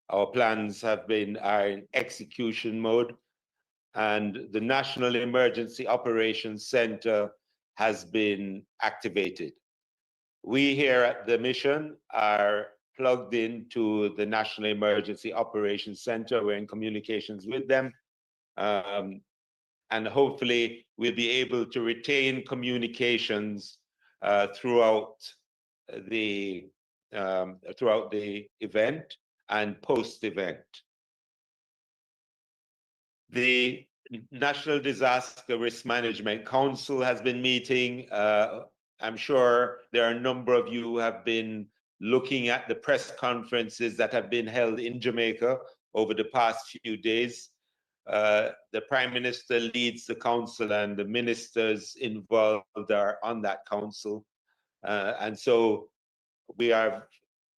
Our plans are in execution mode, and the National Emergency Operations Center has been activated. We here at the mission are plugged into the National Emergency Operations Center. We're in communications with them. And hopefully we'll be able to retain communications throughout the event and post-event. The National Disaster Risk Management Council has been meeting. I'm sure there are a number of you who have been looking at the press conferences that have been held in Jamaica over the past few days. The Prime Minister leads the council, and the ministers involved are on that council. And so we have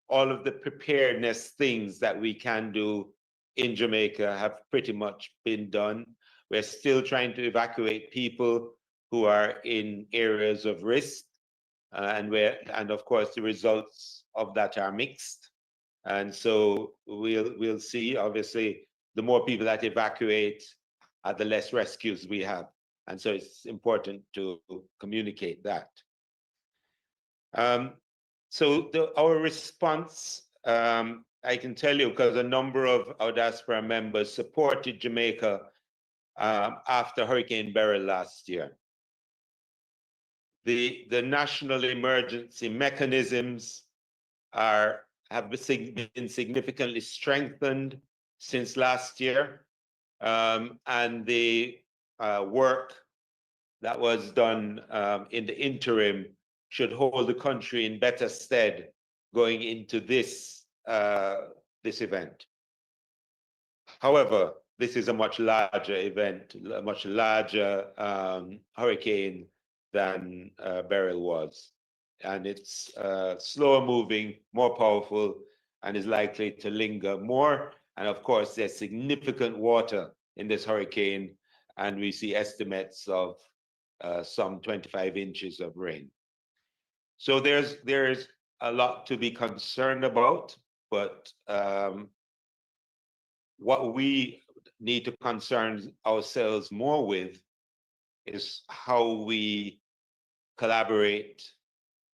all of the preparedness things that we can do in Jamaica have pretty much been done. We're still trying to evacuate people who are in areas of risk, and of course the results of that are mixed. And so we'll see. Obviously, the more people that evacuate, the less rescues we have, and so it's important to communicate that. So our response, I can tell you, because a number of our diaspora members supported Jamaica after Hurricane Beryl last year. The national emergency mechanisms have been significantly strengthened since last year, and the work that was done in the interim should hold the country in better stead going into this event. However, this is a much larger event, a much larger hurricane than Beryl was. And it's slower moving, more powerful, and is likely to linger more. And of course, there's significant water in this hurricane, and we see estimates of some 25 inches of rain. So there's a lot to be concerned about, but what we need to concern ourselves more with is how we collaborate,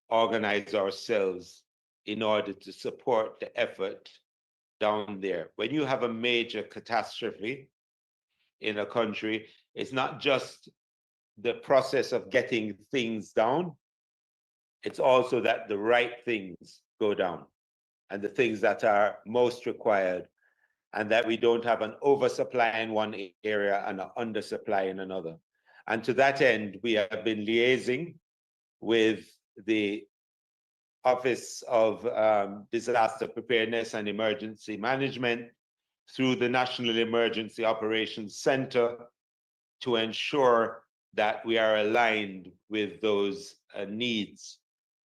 organize ourselves in order to support the effort down there. When you have a major catastrophe in a country, it's not just the process of getting things down, it's also that the right things go down, and the things that are most required, and that we don't have an oversupply in one area and an undersupply in another. And to that end, we have been liaising with the Office of Disaster Preparedness and Emergency Management through the National Emergency Operations Center to ensure that we are aligned with those needs.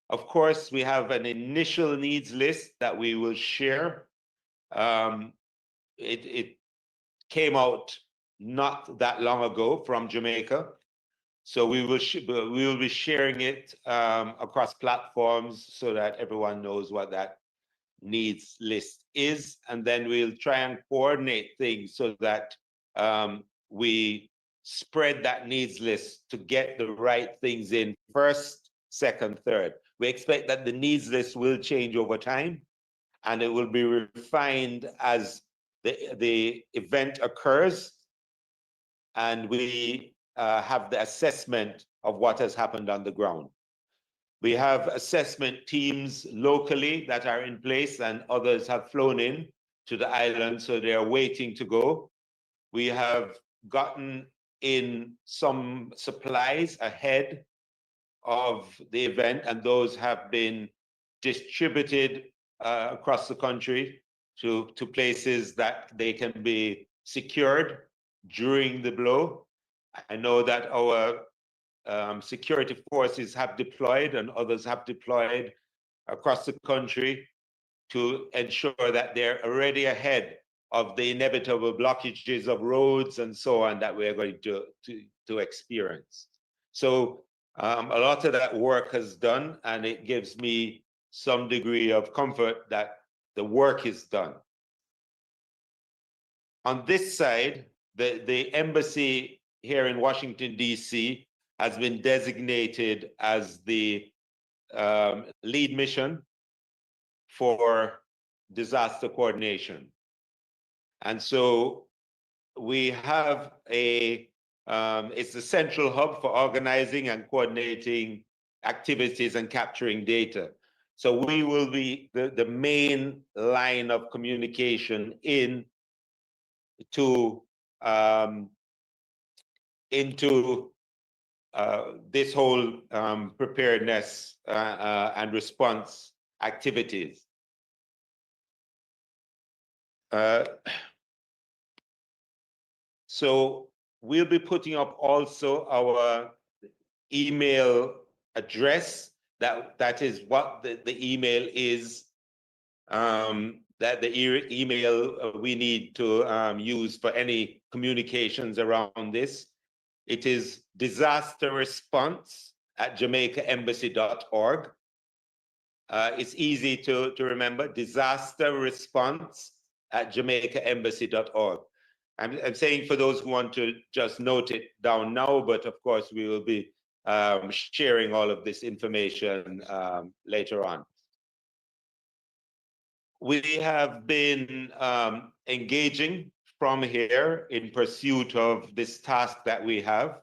Of course, we have an initial needs list that we will share. It came out not that long ago from Jamaica, so we will be sharing it across platforms so that everyone knows what that needs list is, and then we'll try and coordinate things so that we spread that needs list to get the right things in first, second, third. We expect that the needs list will change over time, and it will be refined as the event occurs, and we have the assessment of what has happened on the ground. We have assessment teams locally that are in place, and others have flown in to the island, so they are waiting to go. We have gotten in some supplies ahead of the event, and those have been distributed across the country to places that they can be secured during the blow. I know that our security forces have deployed, and others have deployed across the country to ensure that they're already ahead of the inevitable blockages of roads and so on that we're going to experience. So a lot of that work has done, and it gives me some degree of comfort that the work is done. On this side, the embassy here in Washington, D.C. has been designated as the lead mission for disaster coordination. And so we have it's the central hub for organizing and coordinating activities and capturing data. So we will be the main line of communication into this whole preparedness and response activities. So we'll be putting up also our email address. That is what the email is, that the email we need to use for any communications around this. It is disasterresponse@jamaicaembassy.org. It's easy to remember, disasterresponse@jamaicaembassy.org. I'm saying for those who want to just note it down now, but of course we will be sharing all of this information later on. We have been engaging from here in pursuit of this task that we have.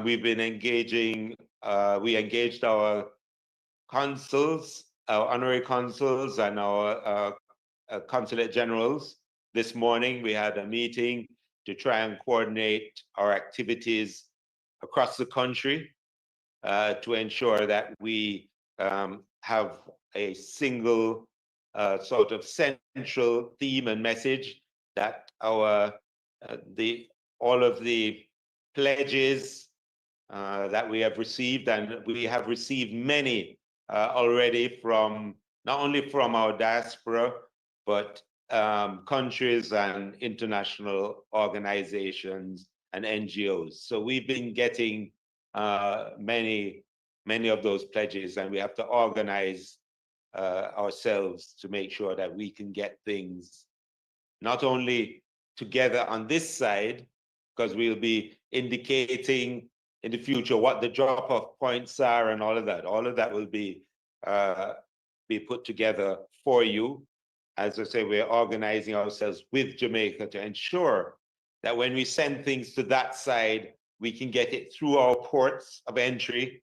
We've been engaging, we engaged our consuls, our honorary consuls and our consulate generals. This morning, we had a meeting to try and coordinate our activities across the country to ensure that we have a single sort of central theme and message, that our all of the pledges that we have received, and we have received many already from not only from our diaspora, but countries and international organizations and NGOs. So we've been getting many of those pledges, and we have to organize ourselves to make sure that we can get things not only together on this side, because we'll be indicating in the future what the drop-off points are and all of that. All of that will be put together for you. As I say, we're organizing ourselves with Jamaica to ensure that when we send things to that side, we can get it through our ports of entry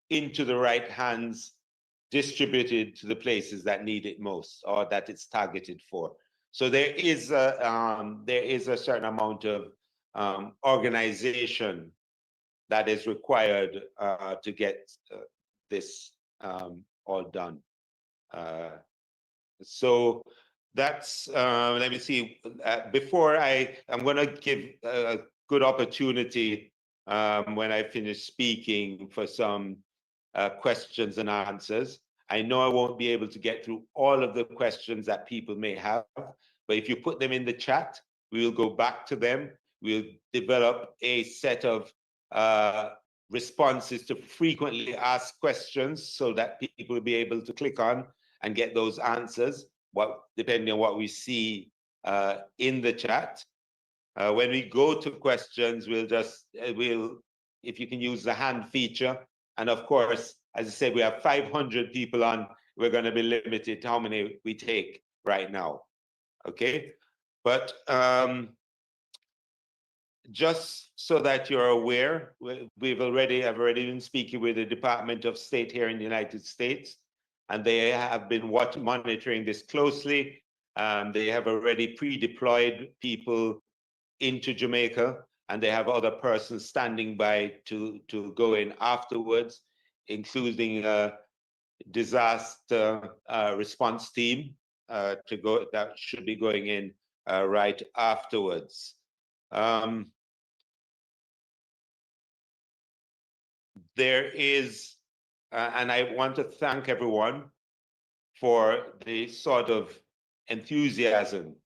into the right hands, distributed to the places that need it most or that it's targeted for. So there is a certain amount of organization that is required to get this all done. So that's, let me see, before I'm gonna give a good opportunity when I finish speaking for some questions and answers. I know I won't be able to get through all of the questions that people may have, but if you put them in the chat, we will go back to them. We'll develop a set of responses to frequently asked questions so that people will be able to click on and get those answers, depending on what we see in the chat. When we go to questions, if you can use the hand feature, and of course, as I said, we have 500 people on, we're going to be limited to how many we take right now, okay? But just so that you're aware, I've already been speaking with the Department of State here in the United States, and they have been monitoring this closely. They have already pre-deployed people into Jamaica, and they have other persons standing by to go in afterwards, including a disaster response team that should be going in right afterwards. There is, and I want to thank everyone for the sort of enthusiasm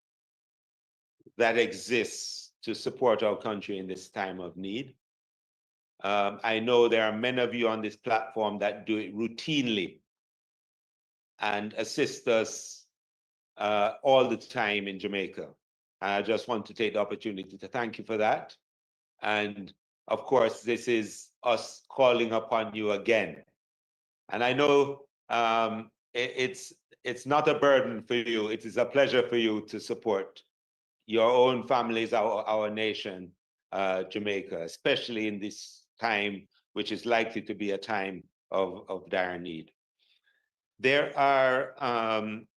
that exists to support our country in this time of need. I know there are many of you on this platform that do it routinely and assist us all the time in Jamaica. And I just want to take the opportunity to thank you for that. And of course, this is us calling upon you again. And I know it's not a burden for you. It is a pleasure for you to support your own families, our nation, Jamaica, especially in this time, which is likely to be a time of dire need. There are, I'm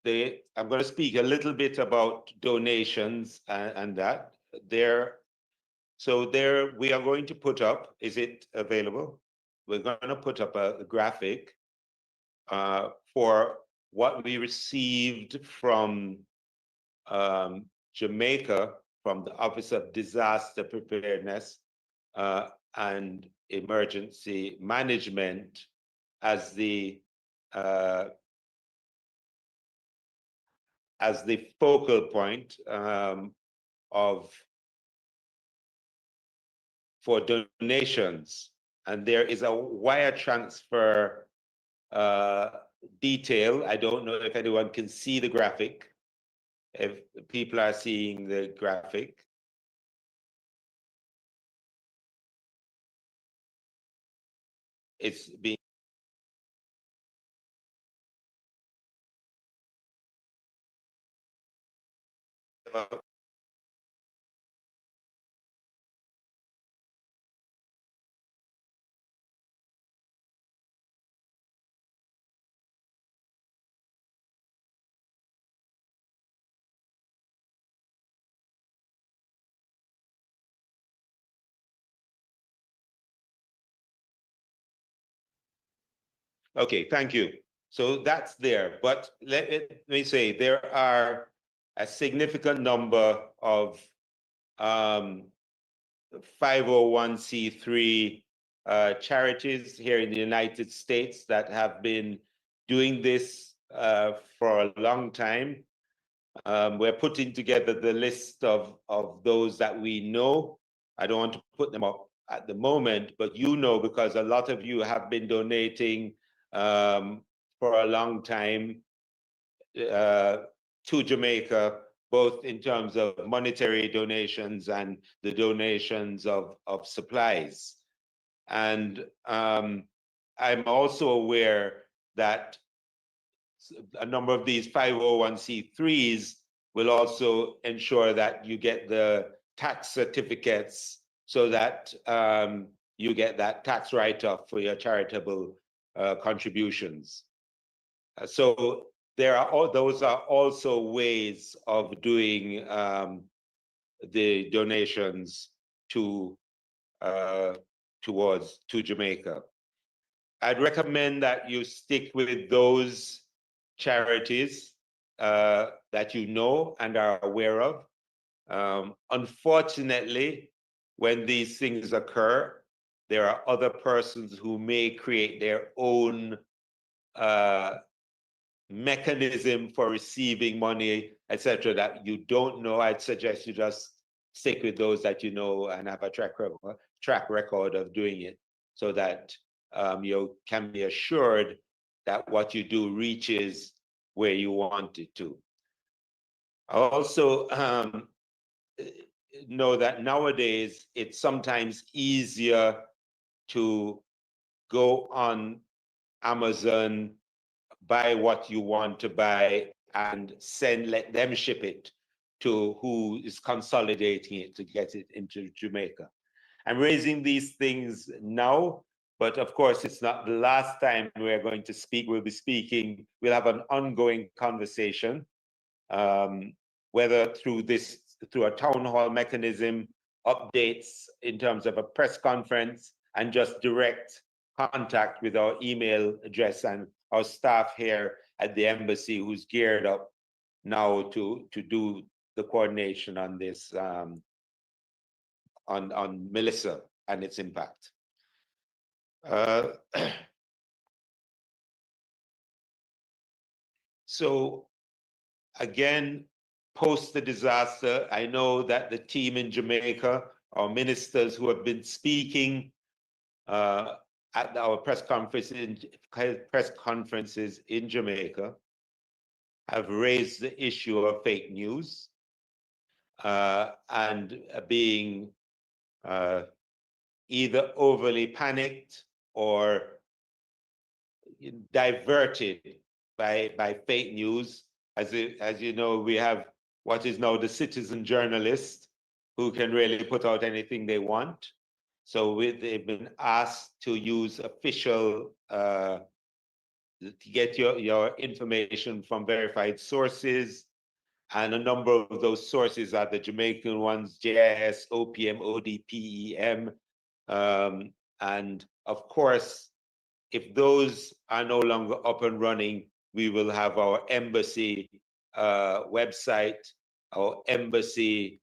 going to speak a little bit about donations and that. So there we are going to put up, is it available? We're going to put up a graphic for what we received from Jamaica, from the Office of Disaster Preparedness and Emergency Management as the focal point for donations. And there is a wire transfer detail. I don't know if anyone can see the graphic. If people are seeing the graphic. It's being okay, thank you. So that's there, but let me say there are a significant number of 501c3 charities here in the United States that have been doing this for a long time. We're putting together the list of those that we know. I don't want to put them up at the moment, but you know, because a lot of you have been donating for a long time to Jamaica, both in terms of monetary donations and the donations of supplies. And I'm also aware that a number of these 501c3s will also ensure that you get the tax certificates so that you get that tax write-off for your charitable contributions. So those are also ways of doing the donations to Jamaica. I'd recommend that you stick with those charities that you know and are aware of. Unfortunately, when these things occur, there are other persons who may create their own mechanism for receiving money, etc., that you don't know. I'd suggest you just stick with those that you know and have a track record of doing it, so that you can be assured that what you do reaches where you want it to. I also know that nowadays it's sometimes easier to go on Amazon, buy what you want to buy, and let them ship it to who is consolidating it to get it into Jamaica. I'm raising these things now, but of course, it's not the last time we're going to speak. We'll be speaking, we'll have an ongoing conversation, whether through a town hall mechanism, updates in terms of a press conference, and just direct contact with our email address and our staff here at the embassy, who's geared up now to do the coordination on this, on Melissa and its impact. So again, post the disaster, I know that the team in Jamaica, our ministers who have been speaking at our press conferences in Jamaica, have raised the issue of fake news and being either overly panicked or diverted by fake news. As you know, we have what is now the citizen journalist who can really put out anything they want. So they've been asked to use official, to get your information from verified sources. And a number of those sources are the Jamaican ones, JIS, OPM, ODPEM. And of course, if those are no longer up and running, we will have our embassy website, our embassy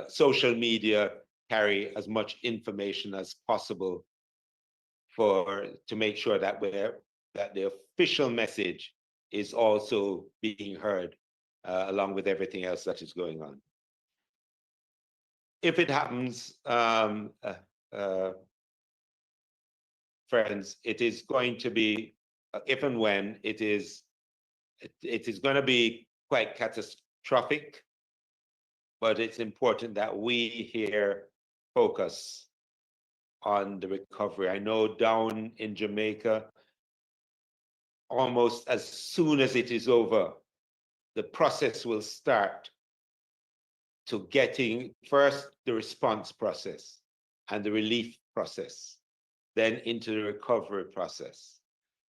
social media carry as much information as possible to make sure that that the official message is also being heard along with everything else that is going on. If it happens, friends, it is going to be, if and when it is going to be quite catastrophic, but it's important that we here focus on the recovery. I know down in Jamaica, almost as soon as it is over, the process will start to getting first the response process and the relief process, then into the recovery process.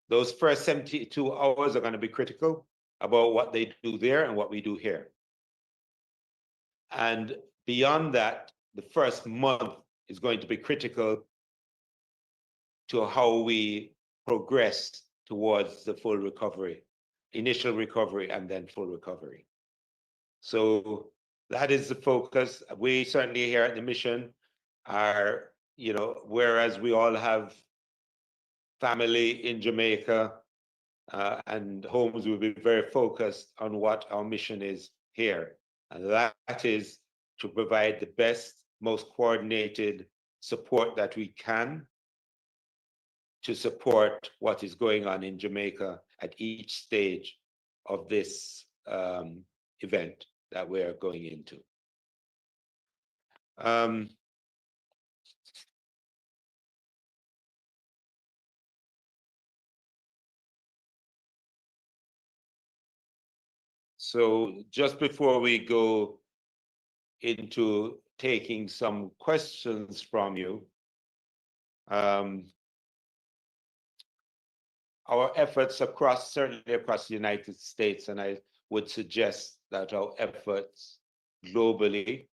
Those first 72 hours are going to be critical about what they do there and what we do here. And beyond that, the first month is going to be critical to how we progress towards the full recovery, initial recovery, and then full recovery. So that is the focus. We certainly here at the mission are, whereas we all have family in Jamaica and homes, will be very focused on what our mission is here. And that is to provide the best, most coordinated support that we can to support what is going on in Jamaica at each stage of this event that we are going into. So just before we go into taking some questions from you, our efforts certainly across the United States, and I would suggest that our efforts globally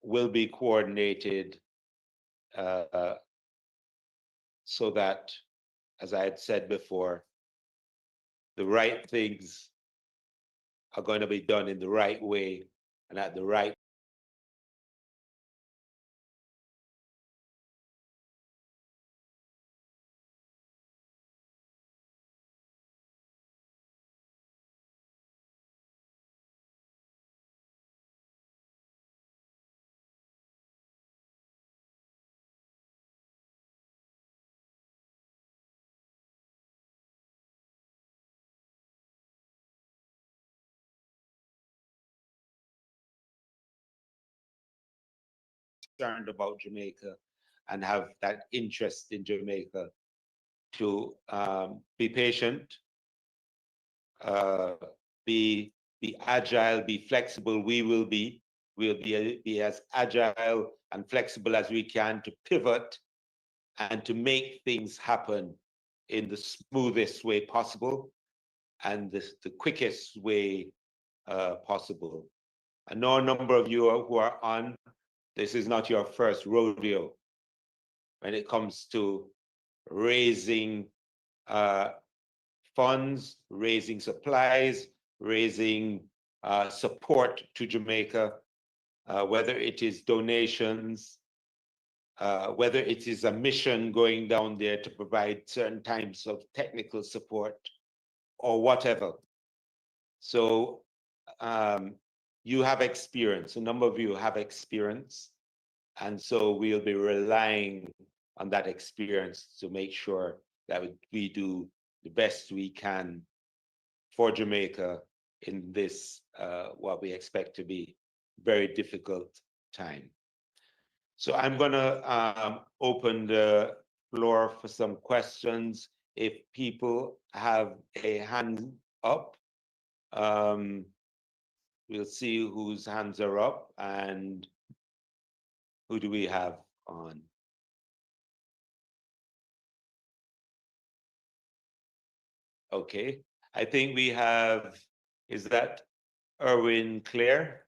will be coordinated so that, as I had said before, the right things are going to be done in the right way and at the right concerned about Jamaica and have that interest in Jamaica to be patient, be agile, be flexible. We'll be as agile and flexible as we can to pivot and to make things happen in the smoothest way possible and the quickest way possible. I know a number of you who are on. This is not your first rodeo when it comes to raising funds, raising supplies, raising support to Jamaica, whether it is donations, whether it is a mission going down there to provide certain types of technical support or whatever. So you have experience, a number of you have experience, and so we'll be relying on that experience to make sure that we do the best we can for Jamaica in this, what we expect to be very difficult time. So I'm going to open the floor for some questions. If people have a hand up, we'll see whose hands are up and who do we have on. Okay, I think we have, is that Erwin Clare?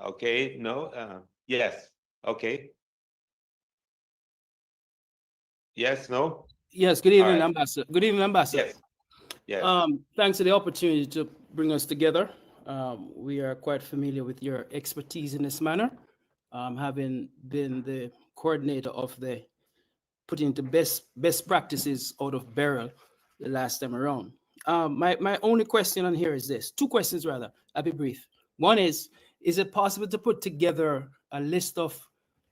Okay, no, yes, okay. Yes, no? Yes, good All evening, right, Ambassador. Good evening, Ambassador. yes, yes. Thanks for the opportunity to bring us together. We are quite familiar with your expertise in this manner, having been the coordinator of the putting into best practices out of Beryl the last time around. My only question on here is this: two questions rather. I'll be brief. One is it possible to put together a list of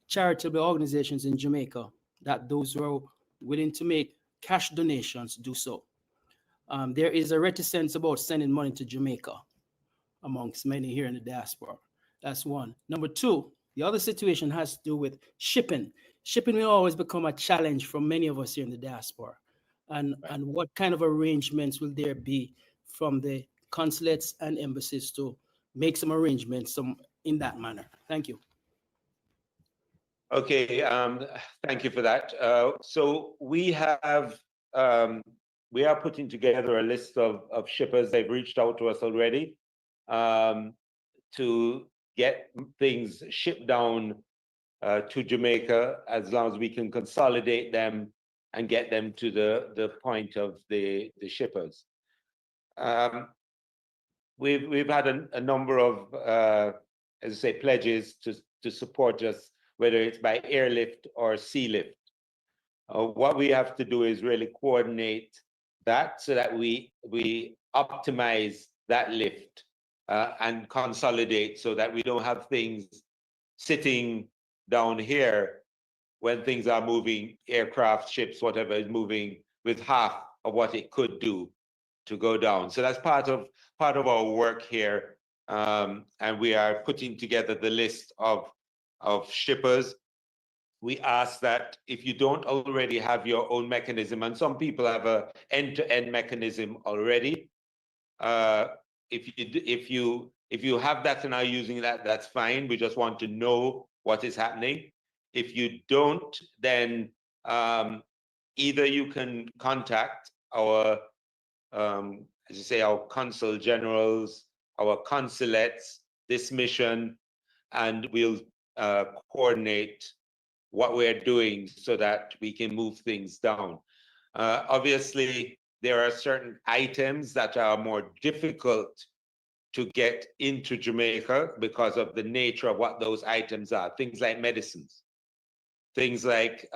charitable organizations in Jamaica that those who are willing to make cash donations do so? There is a reticence about sending money to Jamaica amongst many here in the diaspora. That's one. Number two, the other situation has to do with shipping. Shipping will always become a challenge for many of us here in the diaspora. And what kind of arrangements will there be from the consulates and embassies to make some arrangements in that manner? Thank you. Okay, thank you for that. So we are putting together a list of shippers. They've reached out to us already to get things shipped down to Jamaica, as long as we can consolidate them and get them to the point of the shippers. We've had a number of, as I say, pledges to support us, whether it's by airlift or sea lift. What we have to do is really coordinate that so that we optimize that lift and consolidate so that we don't have things sitting down here when things are moving, aircraft, ships, whatever is moving with half of what it could do to go down. So that's part of our work here, and we are putting together the list of shippers. We ask that if you don't already have your own mechanism, and some people have a end-to-end mechanism already. If you have that and are using that, that's fine. We just want to know what is happening. If you don't, then either you can contact our, as you say, our consul generals, our consulates, this mission, and we'll coordinate what we're doing so that we can move things down. Obviously, there are certain items that are more difficult to get into Jamaica because of the nature of what those items are. Things like medicines, things like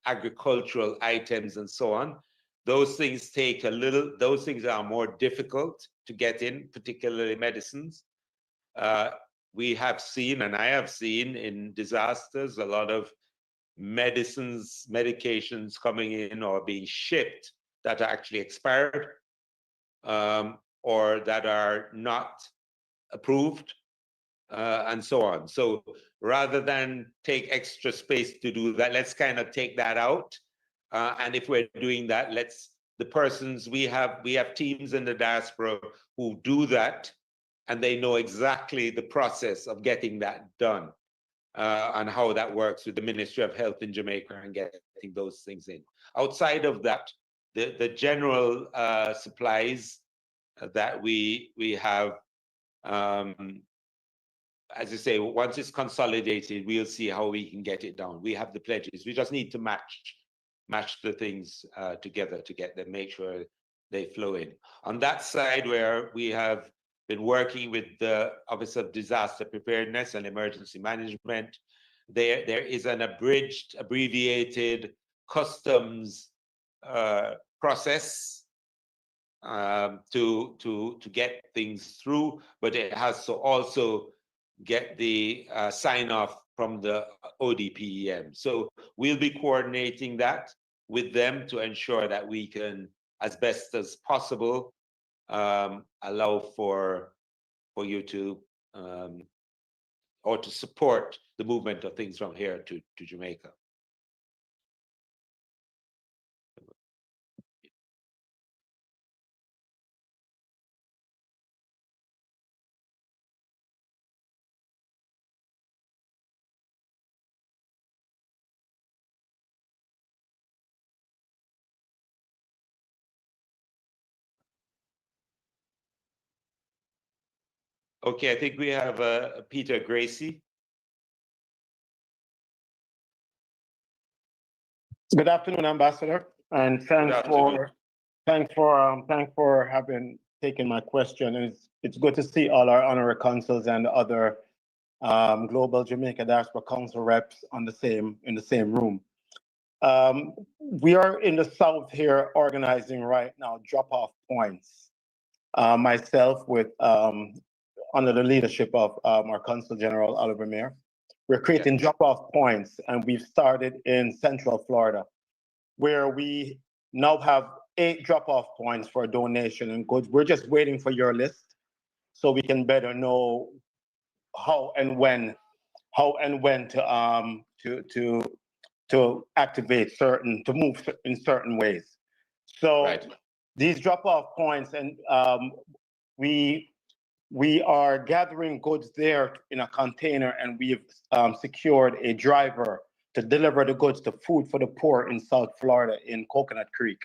agricultural items and so on. Those things take those things are more difficult to get in, particularly medicines. We have seen, and I have seen in disasters, a lot of medications coming in or being shipped that are actually expired or that are not approved and so on. So rather than take extra space to do that, let's kind of take that out. And if we're doing that, the persons, we have teams in the diaspora who do that, and they know exactly the process of getting that done. And how that works with the Ministry of Health in Jamaica and getting those things in. Outside of that, the general supplies that we have, as I say, once it's consolidated, we'll see how we can get it down. We have the pledges. We just need to match the things together to get them, make sure they flow in. On that side, where we have been working with the Office of Disaster Preparedness and Emergency Management, there is an abbreviated customs process to get things through, but it has to also get the sign off from the ODPEM. So we'll be coordinating that with them to ensure that we can, as best as possible, allow for you to or to support the movement of things from here to Jamaica. Okay, I think we have Peter Gracie. Good afternoon, Ambassador, and thanks for having taken my question. And it's good to see all our honorary consuls and other Global Jamaica Diaspora Council reps in the same room. We are in the South here organizing right now drop-off points. Myself with under the leadership of our Consul General Oliver Mayer. We're creating drop-off points, and we've started in Central Florida, where we now have 8 drop-off points for donation and goods. We're just waiting for your list so we can better know how and when to activate to move in certain ways. So these drop-off points, and we are gathering goods there in a container, and we've secured a driver to deliver the goods to Food for the Poor in South Florida in Coconut Creek.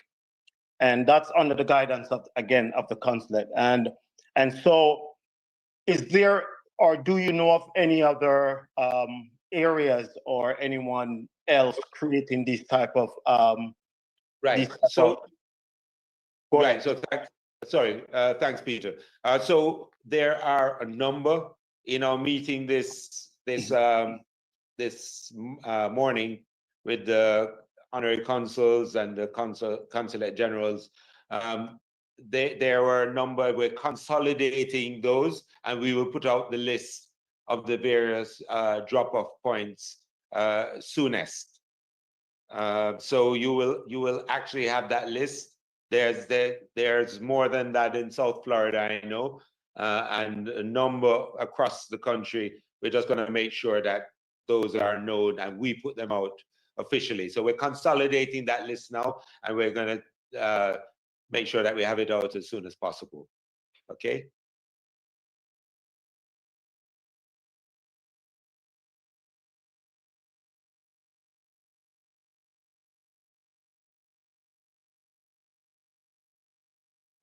And that's under the guidance of the consulate. And so is there, or do you know of any other areas or anyone else creating these type of thanks, Peter. So there are a number in our meeting this morning with the honorary consuls and the consulate generals. There were a number. We're consolidating those, and we will put out the list of the various drop-off points soonest. So you will actually have that list. There's more than that in South Florida, I know, and a number across the country. We're just going to make sure that those are known and we put them out officially. So we're consolidating that list now, and we're going to make sure that we have it out as soon as possible. Okay.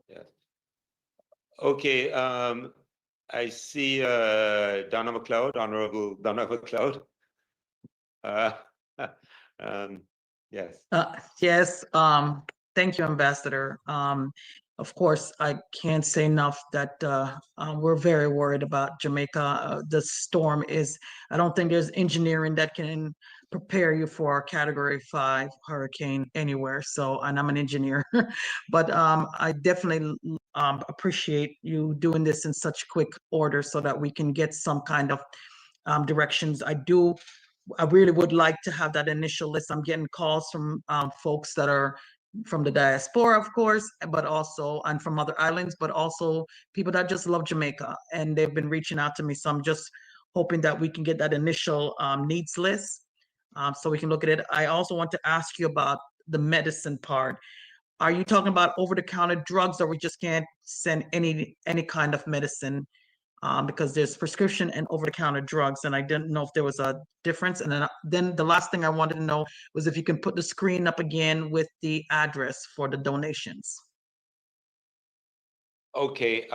Yes. Okay. I see Donna McLeod, Honorable Donna McLeod. Yes. Yes. Thank you, Ambassador. Of course, I can't say enough that we're very worried about Jamaica. The storm is, I don't think there's engineering that can prepare you for a Category 5 hurricane anywhere. So, and I'm an engineer, but I definitely appreciate you doing this in such quick order so that we can get some kind of directions. I really would like to have that initial list. I'm getting calls from folks that are from the diaspora, of course, but also, and from other islands, but also people that just love Jamaica, and they've been reaching out to me. So I'm just hoping that we can get that initial needs list so we can look at it. I also want to ask you about the medicine part. Are you talking about over-the-counter drugs, or we just can't send any kind of medicine? Because there's prescription and over-the-counter drugs, and I didn't know if there was a difference. And then the last thing I wanted to know was if you can put the screen up again with the address for the donations. Okay,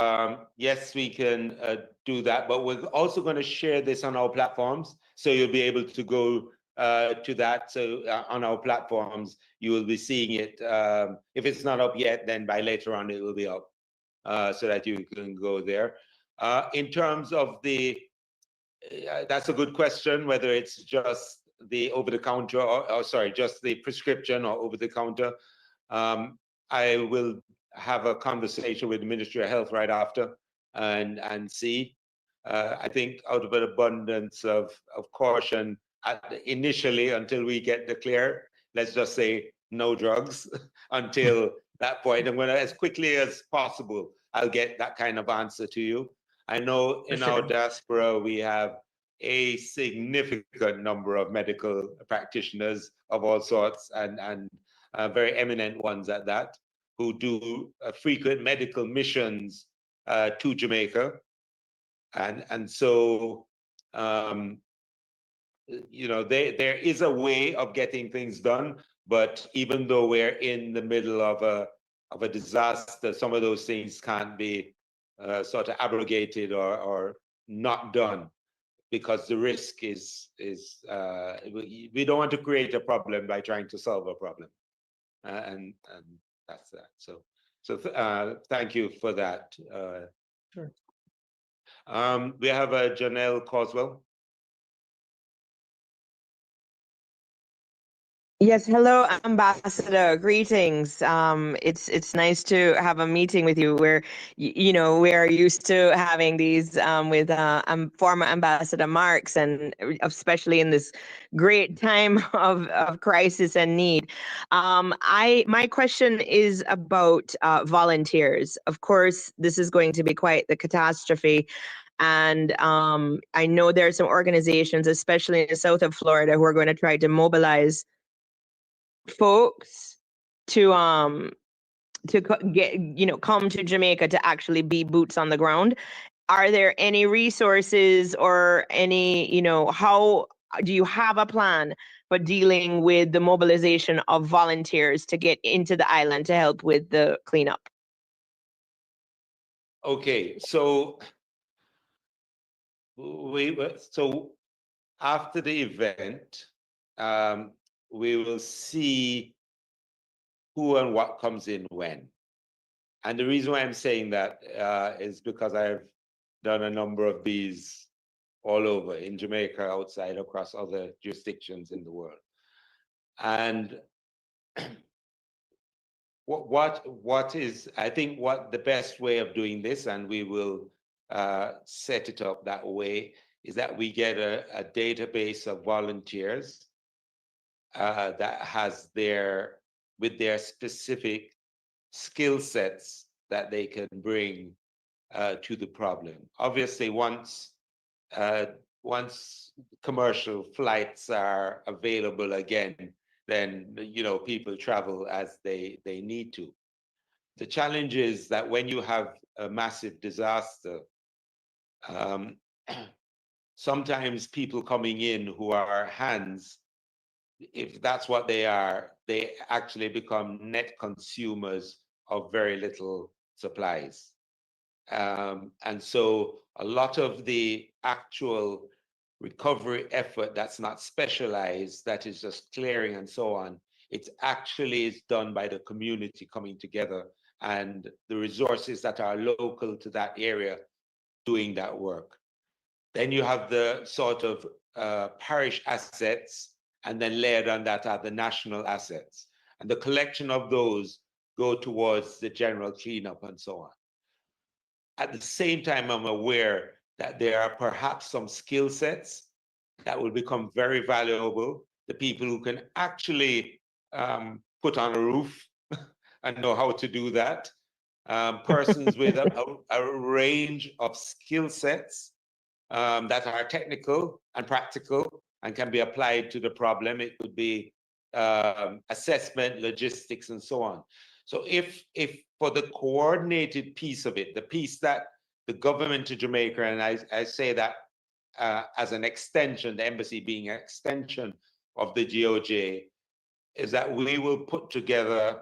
yes, we can do that, but we're also going to share this on our platforms, so you'll be able to go to that. So on our platforms, you will be seeing it. If it's not up yet, then by later on it will be up, so that you can go there. In terms of that's a good question, whether it's just the over-the-counter or sorry, just the prescription or over-the-counter. I will have a conversation with the Ministry of Health right after and see. I think out of an abundance of caution, initially, until we get the clear, let's just say no drugs until that point. And when as quickly as possible, I'll get that kind of answer to you. I know in our diaspora, we have a significant number of medical practitioners of all sorts and very eminent ones at that, who do frequent medical missions to Jamaica. And so, you know, there is a way of getting things done, but even though we're in the middle of a disaster, some of those things can't be sort of abrogated or not done, because the risk is we don't want to create a problem by trying to solve a problem, and that's that. So thank you for that. Sure. We have Janelle Coswell. Yes, hello, Ambassador. Greetings. It's nice to have a meeting with you. Where you know, we are used to having these with former Ambassador Marks, and especially in this great time of crisis and need. My question is about volunteers. Of course, this is going to be quite the catastrophe. And I know there are some organizations, especially in the south of Florida, who are going to try to mobilize folks to come to Jamaica to actually be boots on the ground. Are there any resources or any, how do you have a plan for dealing with the mobilization of volunteers to get into the island to help with the cleanup? Okay, so after the event, we will see who and what comes in when. And the reason why I'm saying that is because I've done a number of these all over, in Jamaica, outside, across other jurisdictions in the world. And what is, I think what the best way of doing this, and we will set it up that way, is that we get a database of volunteers that has with their specific skill sets that they can bring to the problem. Obviously, once commercial flights are available again, then people travel as they need to. The challenge is that when you have a massive disaster, sometimes people coming in who are hands, if that's what they are, they actually become net consumers of very little supplies. And so a lot of the actual recovery effort that's not specialized, that is just clearing and so on, it actually is done by the community coming together and the resources that are local to that area doing that work. Then you have the sort of parish assets, and then layered on that are the national assets. And the collection of those go towards the general cleanup and so on. At the same time, I'm aware that there are perhaps some skill sets that will become very valuable. The people who can actually put on a roof and know how to do that. Persons with a range of skill sets that are technical and practical and can be applied to the problem. It could be assessment, logistics, and so on. So if for the coordinated piece of it, the piece that the government of Jamaica, and I say that as an extension, the embassy being an extension of the GOJ, is that we will put together,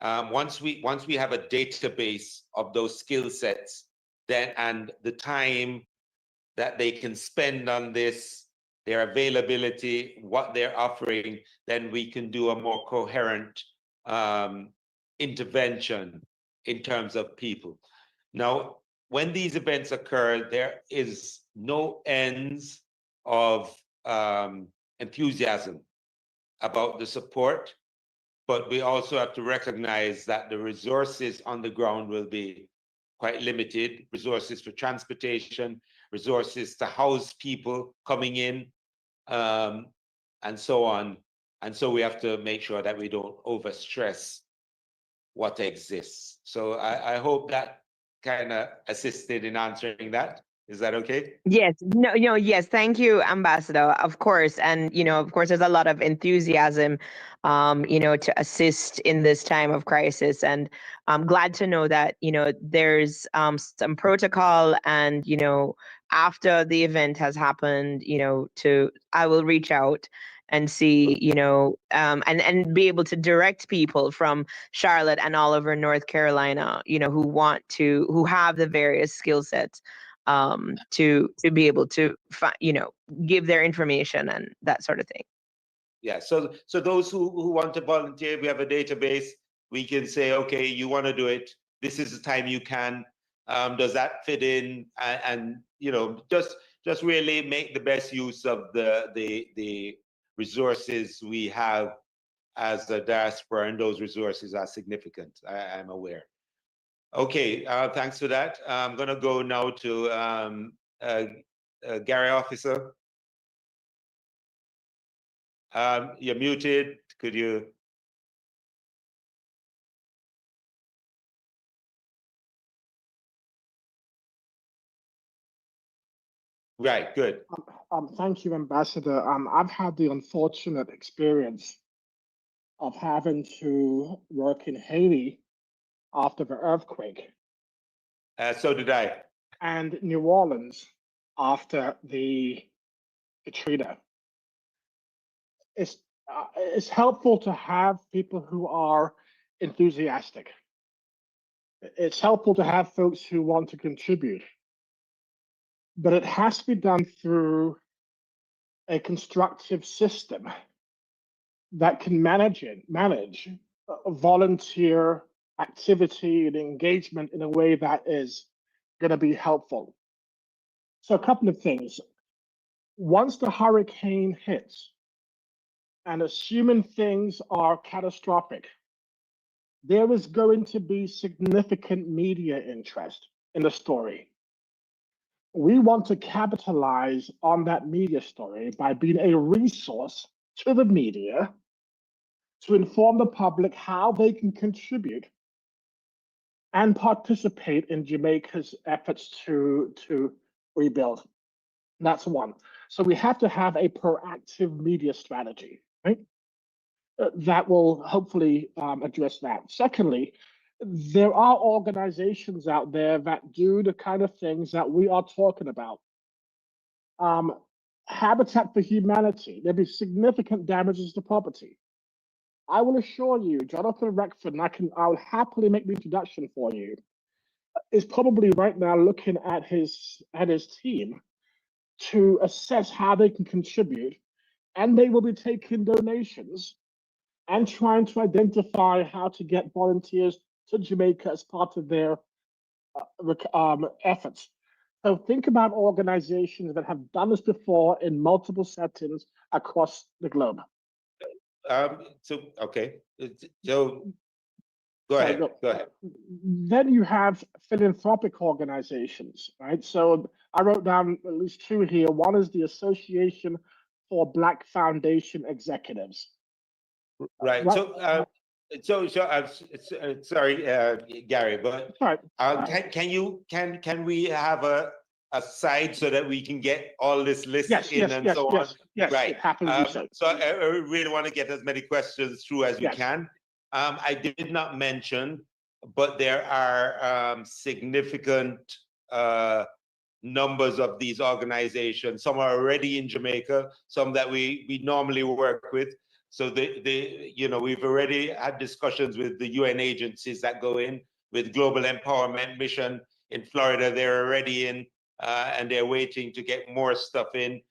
once we have a database of those skill sets, then and the time that they can spend on this, their availability, what they're offering, then we can do a more coherent intervention in terms of people. Now, when these events occur, there is no ends of enthusiasm about the support but we also have to recognize that the resources on the ground will be quite limited, resources for transportation, resources to house people coming in, and so on. And so we have to make sure that we don't overstress what exists. So I hope that kind of assisted in answering that. Is that okay? Yes, no, yes. Thank you, Ambassador. Of course. And, of course, there's a lot of enthusiasm, to assist in this time of crisis. And I'm glad to know that, there's some protocol and, after the event has happened, I will reach out and see, and be able to direct people from Charlotte and all over North Carolina, who have the various skill sets to be able to give their information and that sort of thing. Yeah, so those who want to volunteer, we have a database. We can say, okay, you want to do it, this is the time you can. Does that fit in? And just really make the best use of the resources we have as a diaspora, and those resources are significant, I'm aware. Okay, thanks for that. I'm going to go now to Gary Officer. You're muted. Could you? Right, good. Thank you, Ambassador. I've had the unfortunate experience of having to work in Haiti after the earthquake. So did I. And New Orleans after the Katrina. It's helpful to have people who are enthusiastic. It's helpful to have folks who want to contribute, but it has to be done through a constructive system that can manage volunteer activity and engagement in a way that is going to be helpful. So a couple of things. Once the hurricane hits, and assuming things are catastrophic, there is going to be significant media interest in the story. We want to capitalize on that media story by being a resource to the media to inform the public how they can contribute and participate in Jamaica's efforts to rebuild. That's one. So we have to have a proactive media strategy, right? That will hopefully address that. Secondly, there are organizations out there that do the kind of things that we are talking about. Habitat for Humanity, there'll be significant damages to property. I will assure you, Jonathan Rexford, and I'll happily make the introduction for you, is probably right now looking at his team to assess how they can contribute, and they will be taking donations and trying to identify how to get volunteers to Jamaica as part of their efforts. So think about organizations that have done this before in multiple settings across the globe. Okay. So go ahead. Go ahead. Then you have philanthropic organizations, right? So I wrote down at least two here. One is the Association for Black Foundation Executives. Right. Sorry, Gary, but can we have a side so that we can get all this list in and so on? Yes, right. So I really want to get as many questions through as we can. I did not mention, but there are significant numbers of these organizations. Some are already in Jamaica, some that we normally work with. So we've already had discussions with the UN agencies that go in, with Global Empowerment Mission in Florida. They're already in, and they're waiting to get more stuff in.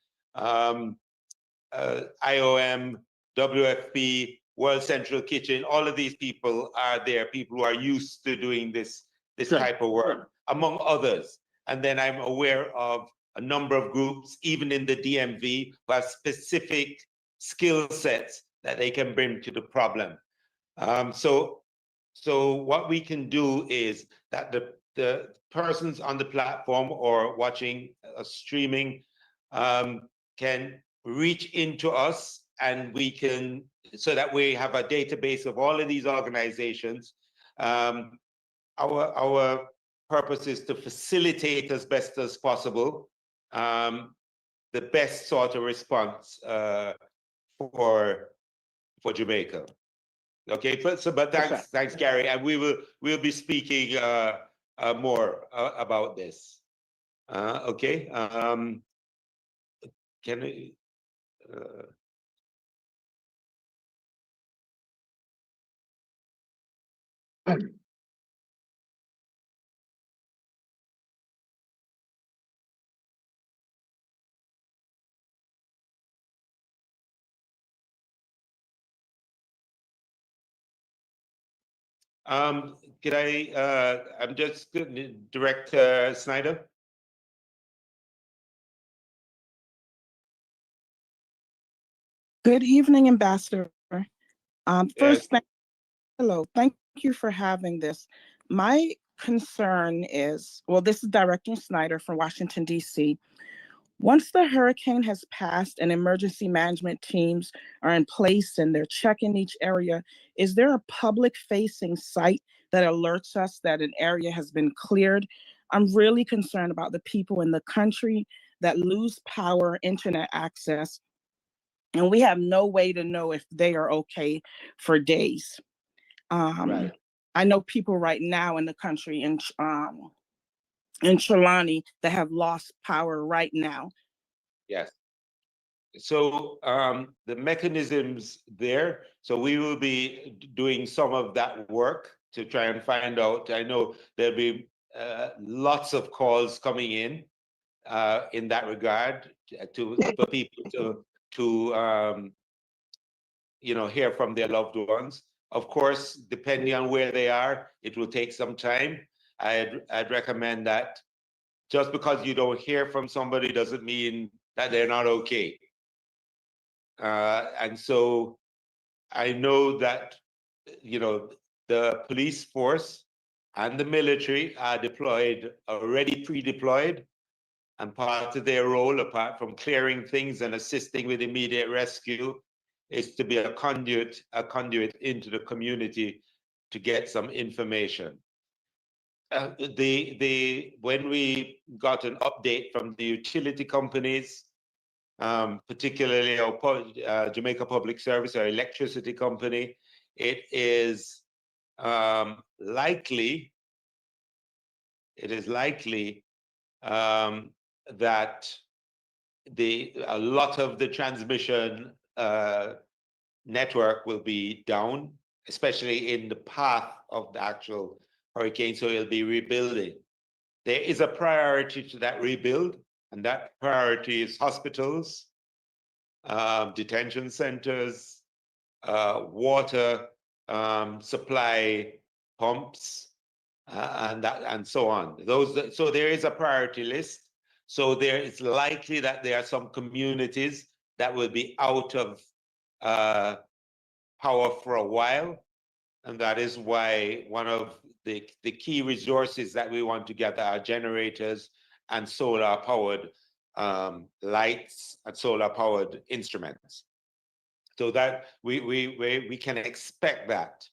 IOM, WFP, World Central Kitchen, all of these people are there, people who are used to doing this type of work, among others. And then I'm aware of a number of groups, even in the DMV, who have specific skill sets that they can bring to the problem. So what we can do is that the persons on the platform or watching streaming can reach into us, and we can, so that we have a database of all of these organizations. Our purpose is to facilitate as best as possible the best sort of response for Jamaica. Okay, but thanks, Gary, and we'll be speaking more about this. Okay, can we? Could I? I'm just Director Snyder. Good evening, Ambassador. First, Yes. hello. Thank you for having this. My concern is, well, this is Director Snyder from Washington, D.C. Once the hurricane has passed and emergency management teams are in place and they're checking each area, is there a public-facing site that alerts us that an area has been cleared? I'm really concerned about the people in the country that lose power, internet access, and we have no way to know if they are okay for days. Right. I know people right now in the country in Trelawney that have lost power right now. Yes. So the mechanisms there. So we will be doing some of that work to try and find out. I know there'll be lots of calls coming in that regard for people to hear from their loved ones. Of course, depending on where they are, it will take some time. I'd recommend that just because you don't hear from somebody doesn't mean that they're not okay. And so I know that, the police force and the military are deployed, already pre-deployed, and part of their role, apart from clearing things and assisting with immediate rescue, is to be a conduit into the community to get some information. When we got an update from the utility companies, particularly our Jamaica Public Service, our electricity company, it is likely that a lot of the transmission network will be down, especially in the path of the actual hurricane, so it'll be rebuilding. There is a priority to that rebuild, and that priority is hospitals, detention centers, water supply pumps, and so on. So there is a priority list. So there is likely that there are some communities that will be out of power for a while, and that is why one of the key resources that we want to get are generators and solar powered lights and solar powered instruments, so that we can expect that,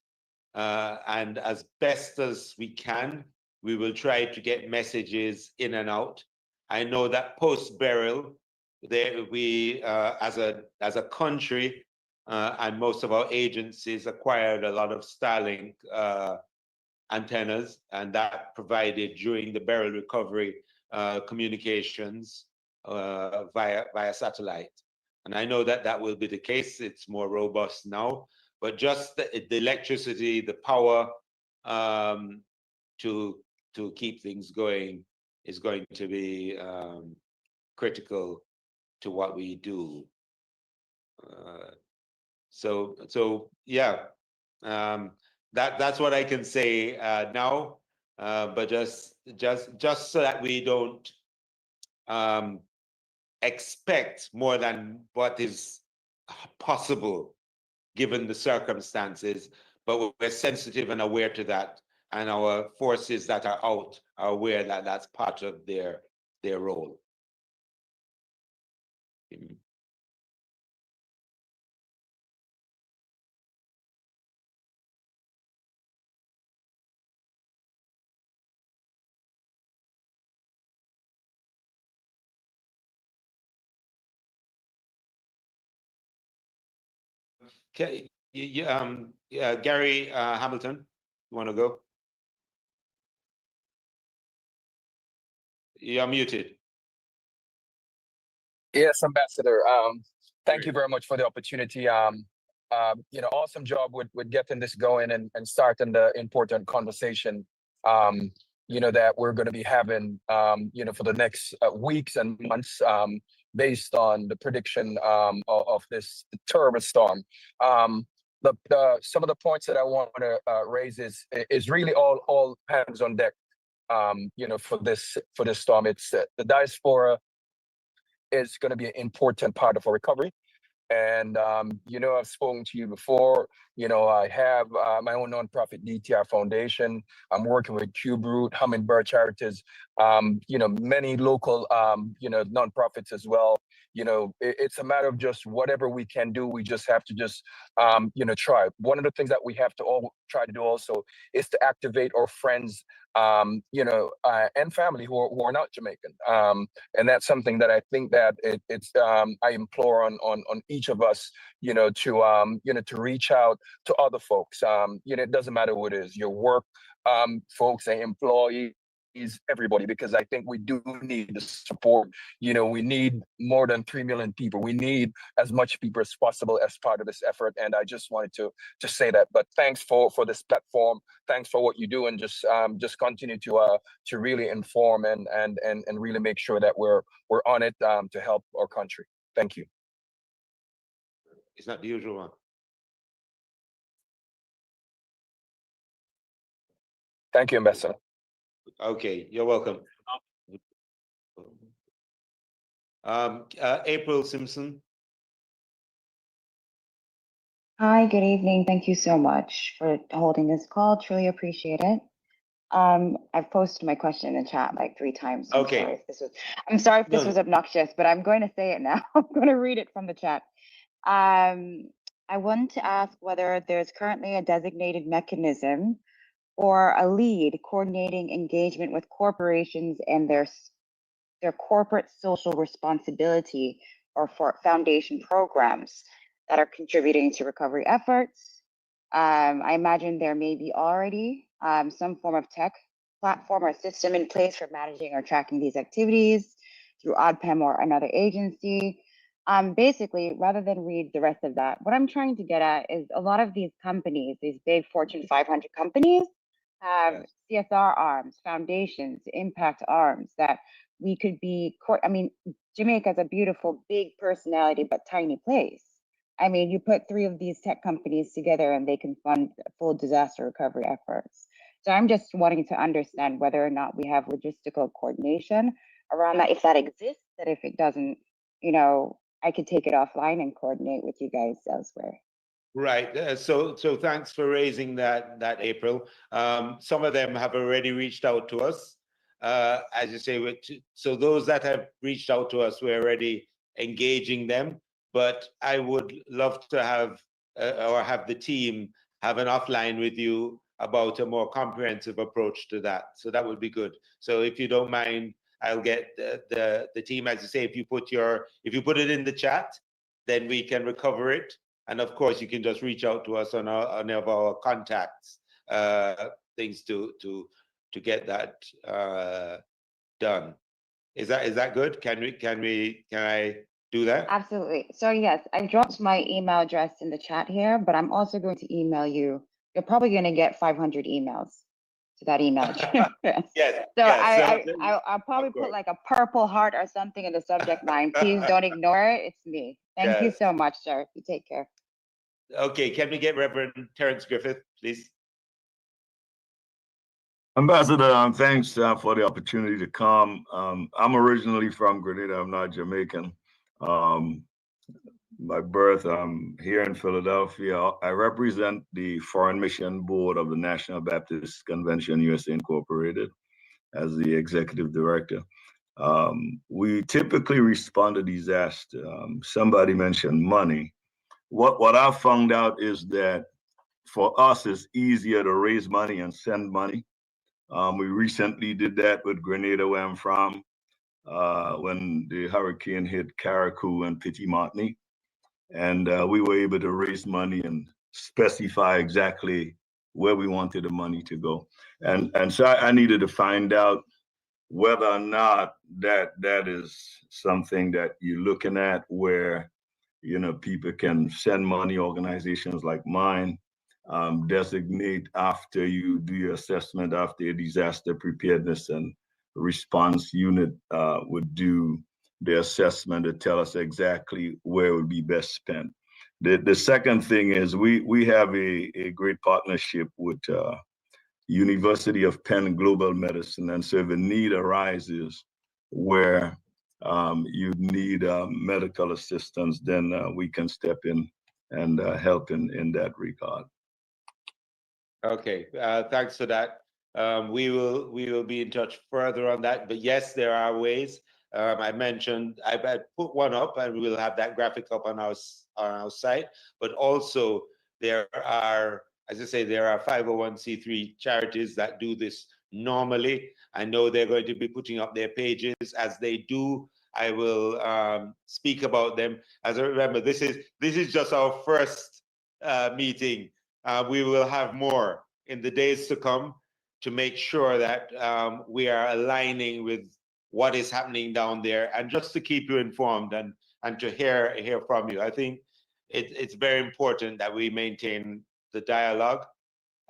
and as best as we can, we will try to get messages in and out. I know that post burial, we as a country, and most of our agencies acquired a lot of Starlink antennas, and that provided during the burial recovery communications via satellite. And I know that will be the case. It's more robust now, but just the electricity, the power to keep things going is going to be critical to what we do. So yeah, that's what I can say now. But just so that we don't expect more than what is possible given the circumstances, but we're sensitive and aware to that, and our forces that are out are aware that that's part of their role. Okay, Gary Hamilton, you want to go? You're muted. Yes, Ambassador. Thank you very much for the opportunity. Awesome job with getting this going and starting the important conversation, that we're going to be having, for the next weeks and months, based on the prediction of this terrible storm. Some of the points that I want to raise is really all hands on deck. For this storm, it's the diaspora is going to be an important part of our recovery. And, I've spoken to you before. I have my own nonprofit DTR Foundation. I'm working with Cube Root, Hummingbird Charities, many local, nonprofits as well. It's a matter of just whatever we can do. We just have to try. One of the things that we have to all try to do also is to activate our friends, and family who are not Jamaican. And that's something that I think that I implore on each of us, to reach out to other folks. It doesn't matter who it is, your work folks and employees, everybody, because I think we do need the support. We need more than 3 million people. We need as much people as possible as part of this effort. And I just wanted to say that. But thanks for this platform. Thanks for what you do, and just continue to really inform and really make sure that we're on it to help our country. Thank you. It's not the usual one. Thank you, Ambassador. Okay, you're welcome. April Simpson. Hi, good evening. Thank you so much for holding this call. Truly appreciate it. I've posted my question in the chat like 3 times. Okay. I'm sorry if this was obnoxious, but I'm going to say it now. I'm going to read it from the chat. I wanted to ask whether there's currently a designated mechanism or a lead coordinating engagement with corporations and their corporate social responsibility or for foundation programs that are contributing to recovery efforts. I imagine there may be already some form of tech platform or system in place for managing or tracking these activities through ODPEM or another agency. Basically, rather than read the rest of that, what I'm trying to get at is a lot of these companies, these big Fortune 500 companies, have CSR arms, foundations, impact arms that we could be. I mean, Jamaica is a beautiful, big personality, but tiny place. I mean, you put 3 of these tech companies together and they can fund full disaster recovery efforts. So I'm just wanting to understand whether or not we have logistical coordination around that, if that exists, that if it doesn't, I could take it offline and coordinate with you guys elsewhere. Right. So thanks for raising that, April. Some of them have already reached out to us. As you say, so those that have reached out to us, we're already engaging them. But I would love to have the team have an offline with you about a more comprehensive approach to that. So that would be good. So if you don't mind, I'll get the team, as you say, if you put it in the chat, then we can recover it. And of course, you can just reach out to us on any of our contacts, things to get that done. Is that good? Can I do that? Absolutely. So yes, I dropped my email address in the chat here, but I'm also going to email you. You're probably going to get 500 emails to that email address. Yes. So yes, I'll probably put like a purple heart or something in the subject line. Please don't ignore it. It's me. Thank you so much, sir. You take care. Okay. Can we get Reverend Terence Griffith, please? Ambassador, thanks for the opportunity to come. I'm originally from Grenada. I'm not Jamaican. by birth, I'm here in Philadelphia. I represent the Foreign Mission Board of the National Baptist Convention USA Incorporated as the executive director. We typically respond to disaster. Somebody mentioned money. What I found out is that for us, it's easier to raise money and send money. We recently did that with Grenada, where I'm from, when the hurricane hit Carriacou and Petit Martinique. And we were able to raise money and specify exactly where we wanted the money to go. And so I needed to find out whether or not that is something that you're looking at, where people can send money, organizations like mine, designate after you do your assessment, after a disaster preparedness and response unit would do the assessment to tell us exactly where it would be best spent. The second thing is we have a great partnership with University of Penn Global Medicine. And so if a need arises where you need medical assistance, then we can step in and help in that regard. Okay, thanks for that. We will be in touch further on that. But yes, there are ways. I mentioned I put one up, and we'll have that graphic up on our site. But also there are, as I say, there are 501c3 charities that do this normally. I know they're going to be putting up their pages. As they do, I will speak about them. As I remember, this is just our first meeting. We will have more in the days to come to make sure that we are aligning with what is happening down there, and just to keep you informed and to hear from you. I think it's very important that we maintain the dialogue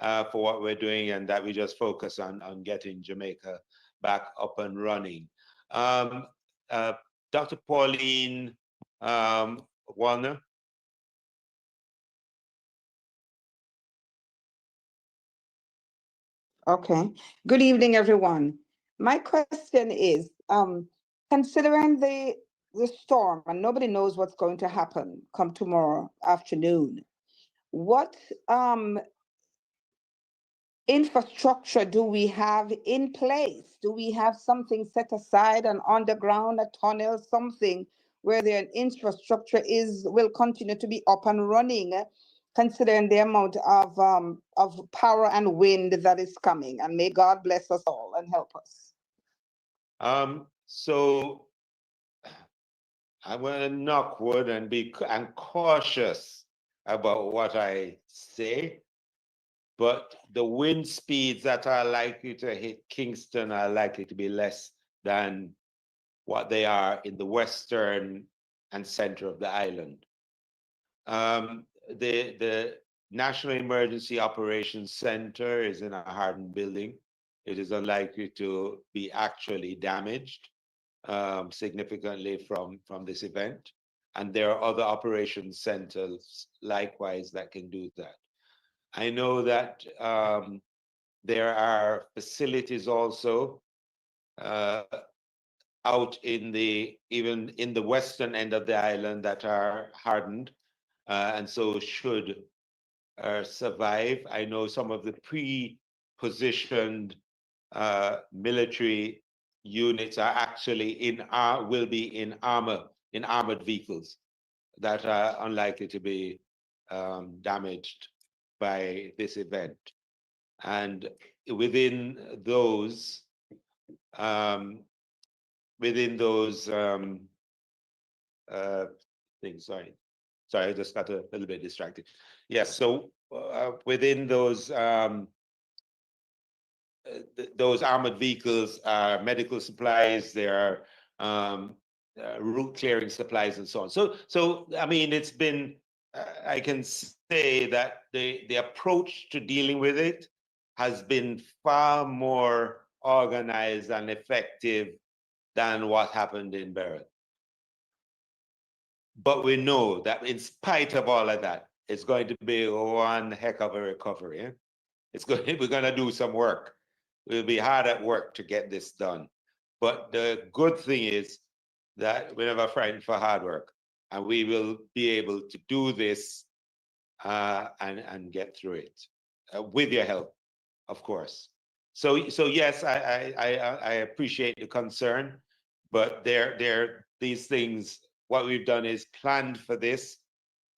for what we're doing, and that we just focus on getting Jamaica back up and running. Dr. Pauline Warner. Okay. Good evening, everyone. My question is, considering the storm, and nobody knows what's going to happen come tomorrow afternoon, what infrastructure do we have in place? Do we have something set aside, an underground, a tunnel, something where the infrastructure will continue to be up and running, considering the amount of power and wind that is coming? And may God bless us all and help us. So I'm going to knock wood and I'm cautious about what I say, but the wind speeds that are likely to hit Kingston are likely to be less than what they are in the western and center of the island. The National Emergency Operations Center is in a hardened building. It is unlikely to be actually damaged significantly from this event. And there are other operations centers likewise that can do that. I know that there are facilities also out even in the western end of the island that are hardened, and so should survive. I know some of the pre-positioned military units are actually will be in armored vehicles that are unlikely to be damaged by this event. And within those things, sorry, I just got a little bit distracted. Yes, so within those armored vehicles are medical supplies, there are route clearing supplies and so on. So I mean, it's been, I can say that the approach to dealing with it has been far more organized and effective than what happened in Beirut. But we know that in spite of all of that, it's going to be one heck of a recovery. Eh? We're going to do some work. We'll be hard at work to get this done. But the good thing is that we're never frightened for hard work. and we will be able to do this and get through it with your help, of course. So yes, I appreciate the concern, but these things. What we've done is planned for this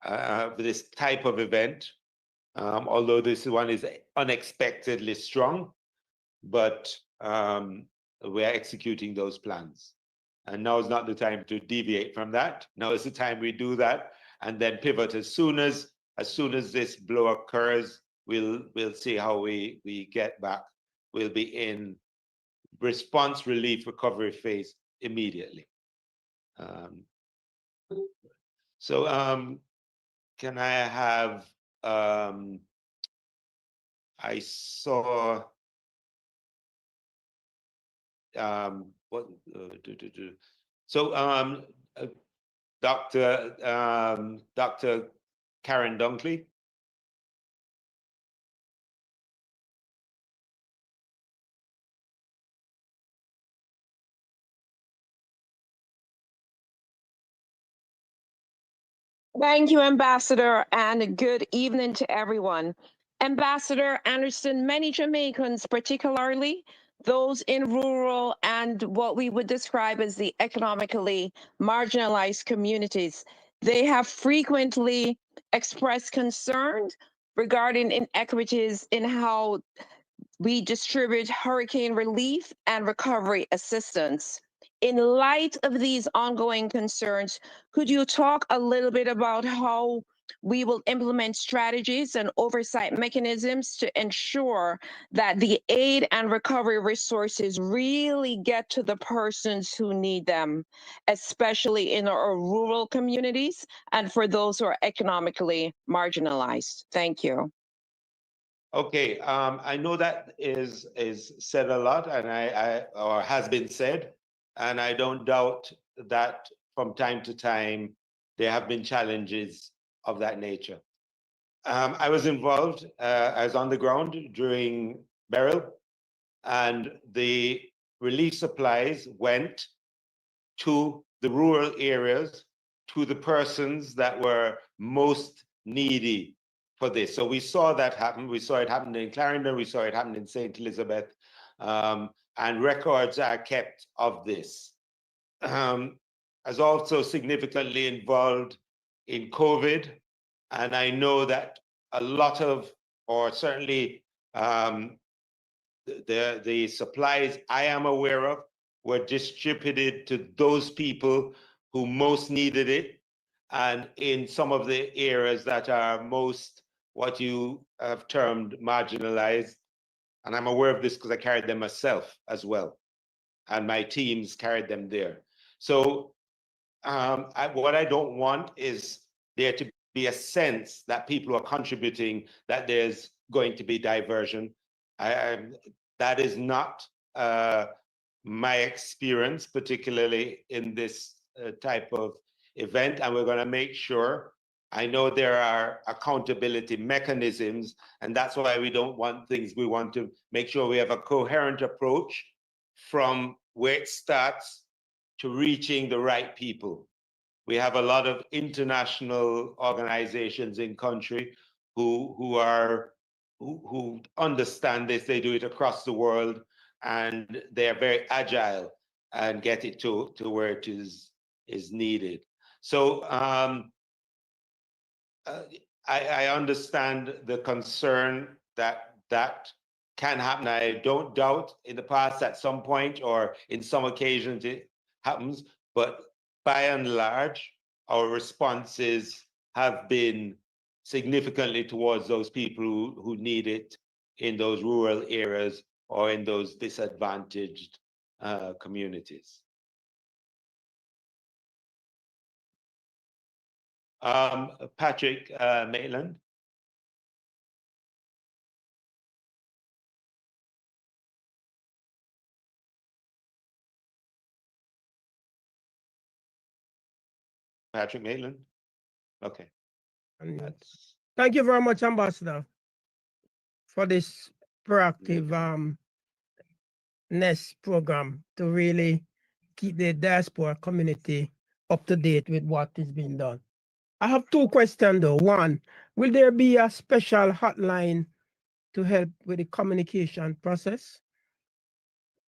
type of event. Although this one is unexpectedly strong, but we're executing those plans. And now is not the time to deviate from that. Now is the time we do that and then pivot as soon as this blow occurs. We'll see how we get back. We'll be in response, relief, recovery phase immediately. Can I have? I saw. Dr. Karen Dunkley. Thank you, Ambassador, and good evening to everyone. Ambassador Anderson, many Jamaicans, particularly those in rural and what we would describe as the economically marginalized communities, they have frequently expressed concern regarding inequities in how we distribute hurricane relief and recovery assistance. In light of these ongoing concerns, could you talk a little bit about how we will implement strategies and oversight mechanisms to ensure that the aid and recovery resources really get to the persons who need them, especially in our rural communities and for those who are economically marginalized? Thank you. Okay, I know that is said a lot, and or has been said, and I don't doubt that from time to time there have been challenges of that nature. I was involved, I was on the ground during Beryl, and the relief supplies went to the rural areas, to the persons that were most needy for this. So we saw that happen. We saw it happen in Clarendon. We saw it happen in St. Elizabeth. And records are kept of this. I was also significantly involved in COVID. And I know that a lot of, or certainly the supplies I am aware of were distributed to those people who most needed it, and in some of the areas that are most what you have termed marginalized. And I'm aware of this because I carried them myself as well, and my teams carried them there. So what I don't want is there to be a sense that people are contributing, that there's going to be diversion. That is not my experience, particularly in this type of event, and we're going to make sure. I know there are accountability mechanisms, and that's why we don't want things. We want to make sure we have a coherent approach from where it starts to reaching the right people. We have a lot of international organizations in country who understand this. They do it across the world, and they are very agile and get it to where it is needed. So I understand the concern that can happen. I don't doubt in the past at some point or in some occasions it happens, but by and large, our responses have been significantly towards those people who need it in those rural areas or in those disadvantaged communities. Patrick Maitland. Patrick Maitland. Okay. Thank you very much, Ambassador, for this proactive NEST program to really keep the diaspora community up to date with what is being done. I have two questions though. One, will there be a special hotline to help with the communication process?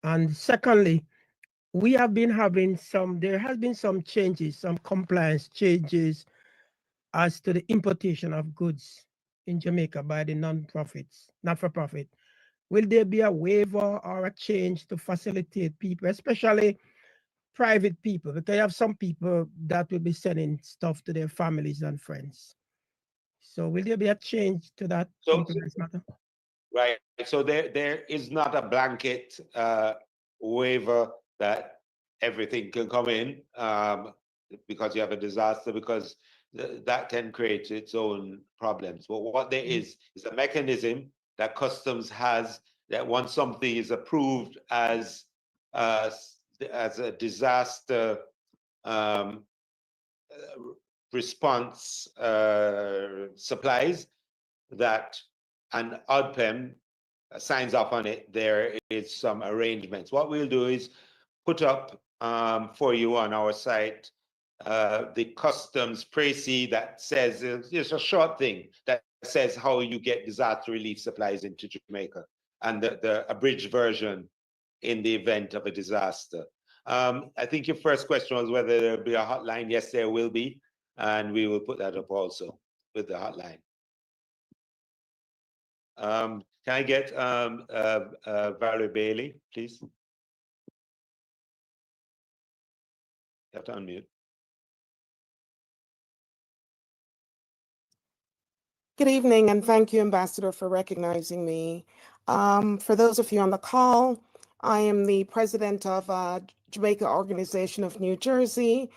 And secondly, we have been having there has been some changes, some compliance changes as to the importation of goods in Jamaica by the non-profits, not-for-profit. Will there be a waiver or a change to facilitate people, especially private people? Because you have some people that will be sending stuff to their families and friends. So will there be a change to that compliance matter? Right. So there is not a blanket waiver that everything can come in because you have a disaster, because that can create its own problems. But what there is a mechanism that customs has, that once something is approved as a disaster response supplies, that an ODPEM signs off on it, there is some arrangements. What we'll do is put up for you on our site the customs précis that says, it's a short thing that says how you get disaster relief supplies into Jamaica, and the abridged version in the event of a disaster. I think your first question was whether there'll be a hotline. Yes, there will be, and we will put that up also with the hotline. Can I get Valerie Bailey, please? You have to unmute. Good evening, and thank you, Ambassador, for recognizing me. For those of you on the call, I am the president of Jamaica Organization of New Jersey,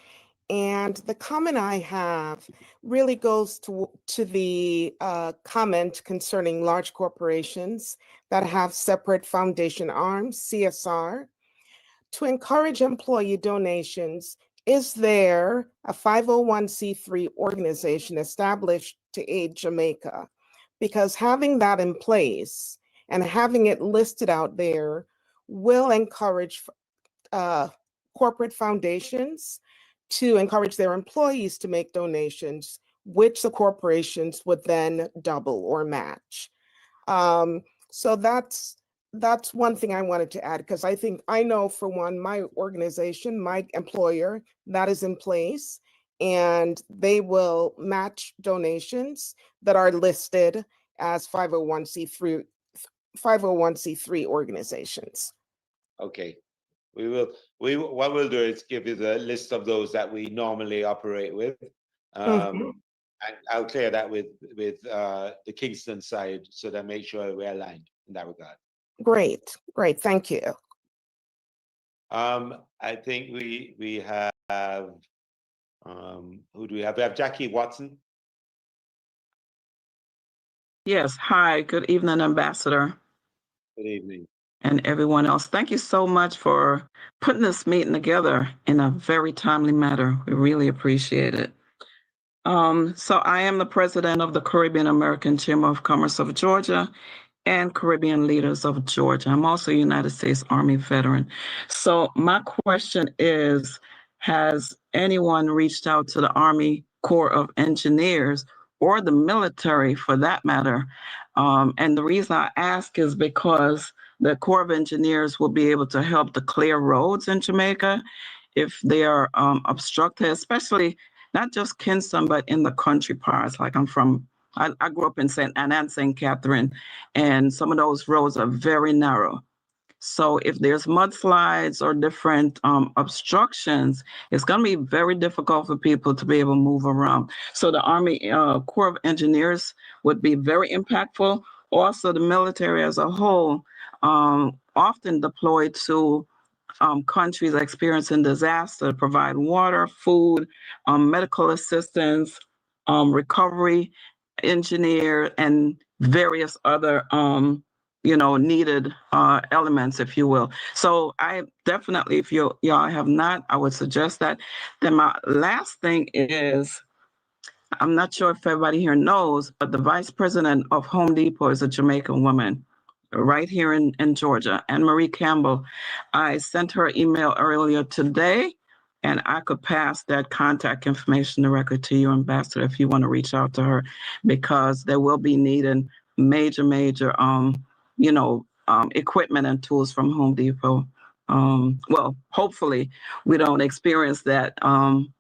and the comment I have really goes to the comment concerning large corporations that have separate foundation arms, CSR. To encourage employee donations, is there a 501c3 organization established to aid Jamaica? Because having that in place and having it listed out there will encourage corporate foundations to encourage their employees to make donations, which the corporations would then double or match. So that's one thing I wanted to add, because I know for one, my organization, my employer, that is in place, and they will match donations that are listed as 501c3 organizations. Okay. What we'll do is give you the list of those that we normally operate with. And I'll clear that with the Kingston side, so that make sure we're aligned in that regard. Great, thank you. I think we have who do we have? We have Jackie Watson. Yes, hi, good evening, Ambassador. Good evening. And everyone else. Thank you so much for putting this meeting together in a very timely manner. We really appreciate it. So I am the president of the Caribbean American Chamber of Commerce of Georgia and Caribbean Leaders of Georgia. I'm also a United States Army veteran. So my question is, has anyone reached out to the Army Corps of Engineers or the military for that matter? And the reason I ask is because the Corps of Engineers will be able to help to clear roads in Jamaica if they are obstructed, especially not just Kingston, but in the country parts. Like I grew up in St. Anne and St. Catherine, and some of those roads are very narrow. So if there's mudslides or different obstructions, it's going to be very difficult for people to be able to move around. So the Army Corps of Engineers would be very impactful. Also, the military as a whole, often deployed to countries experiencing disaster, provide water, food, medical assistance, recovery, engineer, and various other needed elements, if you will. So I definitely, if y'all have not, I would suggest that. Then my last thing is, I'm not sure if everybody here knows, but the vice president of Home Depot is a Jamaican woman right here in Georgia, Anne Marie Campbell. I sent her an email earlier today And I could pass that contact information directly to you, Ambassador, if you want to reach out to her, because there will be needing major, equipment and tools from Home Depot. Well, hopefully we don't experience that,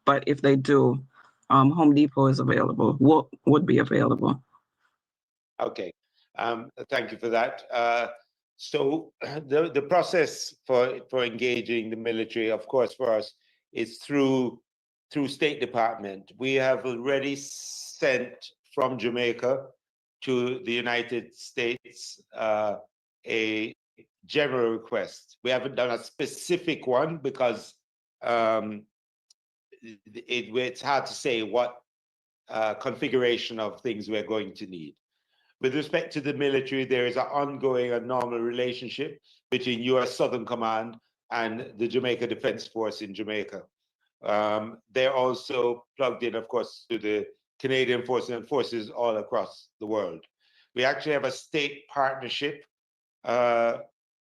but if they do, Home Depot is available, would be available. Okay, thank you for that. So the process for engaging the military, of course, for us is through State Department. We have already sent from Jamaica to the United States a general request. We haven't done a specific one because it's hard to say what configuration of things we're going to need. With respect to the military, there is an ongoing and normal relationship between U.S. Southern Command and the Jamaica Defense Force in Jamaica. They're also plugged in, of course, to the Canadian forces and forces all across the world. We actually have a state partnership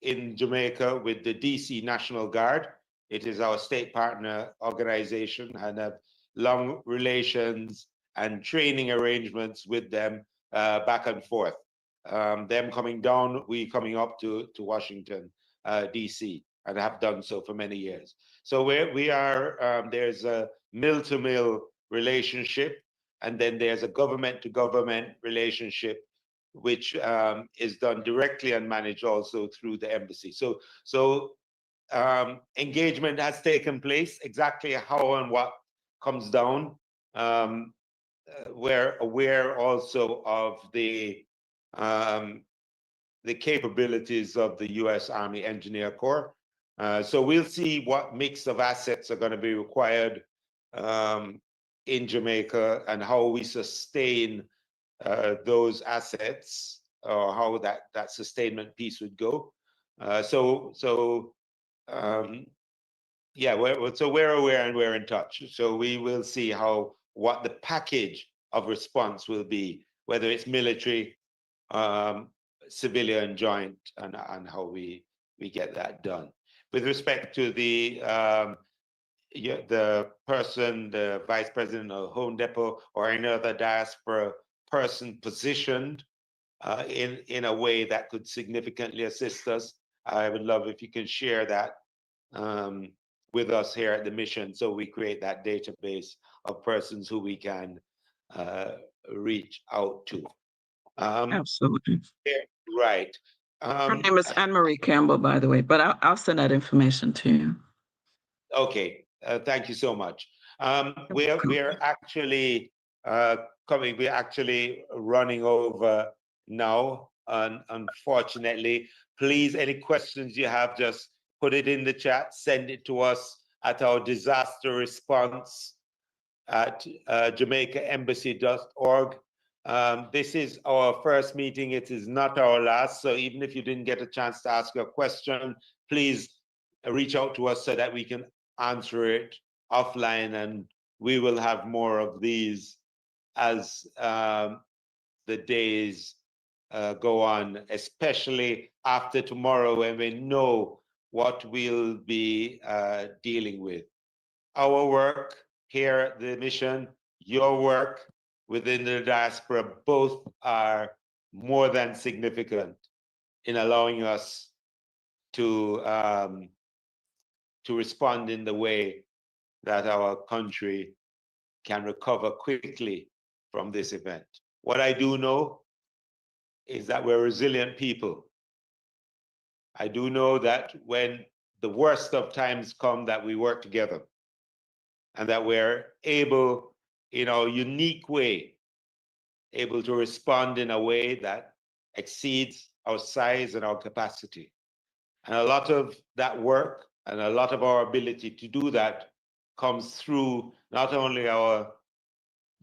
in Jamaica with the DC National Guard. It is our state partner organization and have long relations and training arrangements with them back and forth. Them coming down, we coming up to Washington, DC, and have done so for many years. So we are, there's a mill-to-mill relationship, and then there's a government-to-government relationship, which is done directly and managed also through the embassy. So engagement has taken place. Exactly how and what comes down. We're aware also of the capabilities of the U.S. Army Engineer Corps. So we'll see what mix of assets are going to be required in Jamaica and how we sustain those assets, or how that sustainment piece would go. Yeah, we're aware and we're in touch. So we will see what the package of response will be, whether it's military, civilian, joint, and how we get that done. With respect to the person, the vice president of Home Depot or any other diaspora person positioned in a way that could significantly assist us, I would love if you can share that with us here at the mission, so we create that database of persons who we can reach out to. Absolutely. Right. Her name is Anne-Marie Campbell, by the way, but I'll send that information to you. Okay, thank you so much. We're actually we're actually running over now, unfortunately. Please, any questions you have, just put it in the chat, send it to us at our disaster response at jamaicaembassy.org. This is our first meeting. It is not our last. So even if you didn't get a chance to ask a question, please reach out to us so that we can answer it offline, and we will have more of these as the days go on, especially after tomorrow when we know what we'll be dealing with. Our work here at the mission, your work within the diaspora, both are more than significant in allowing us to respond in the way that our country can recover quickly from this event. What I do know is that we're resilient people. I do know that when the worst of times come, that we work together and that we're able, in our unique way, able to respond in a way that exceeds our size and our capacity. And a lot of that work and a lot of our ability to do that comes through not only our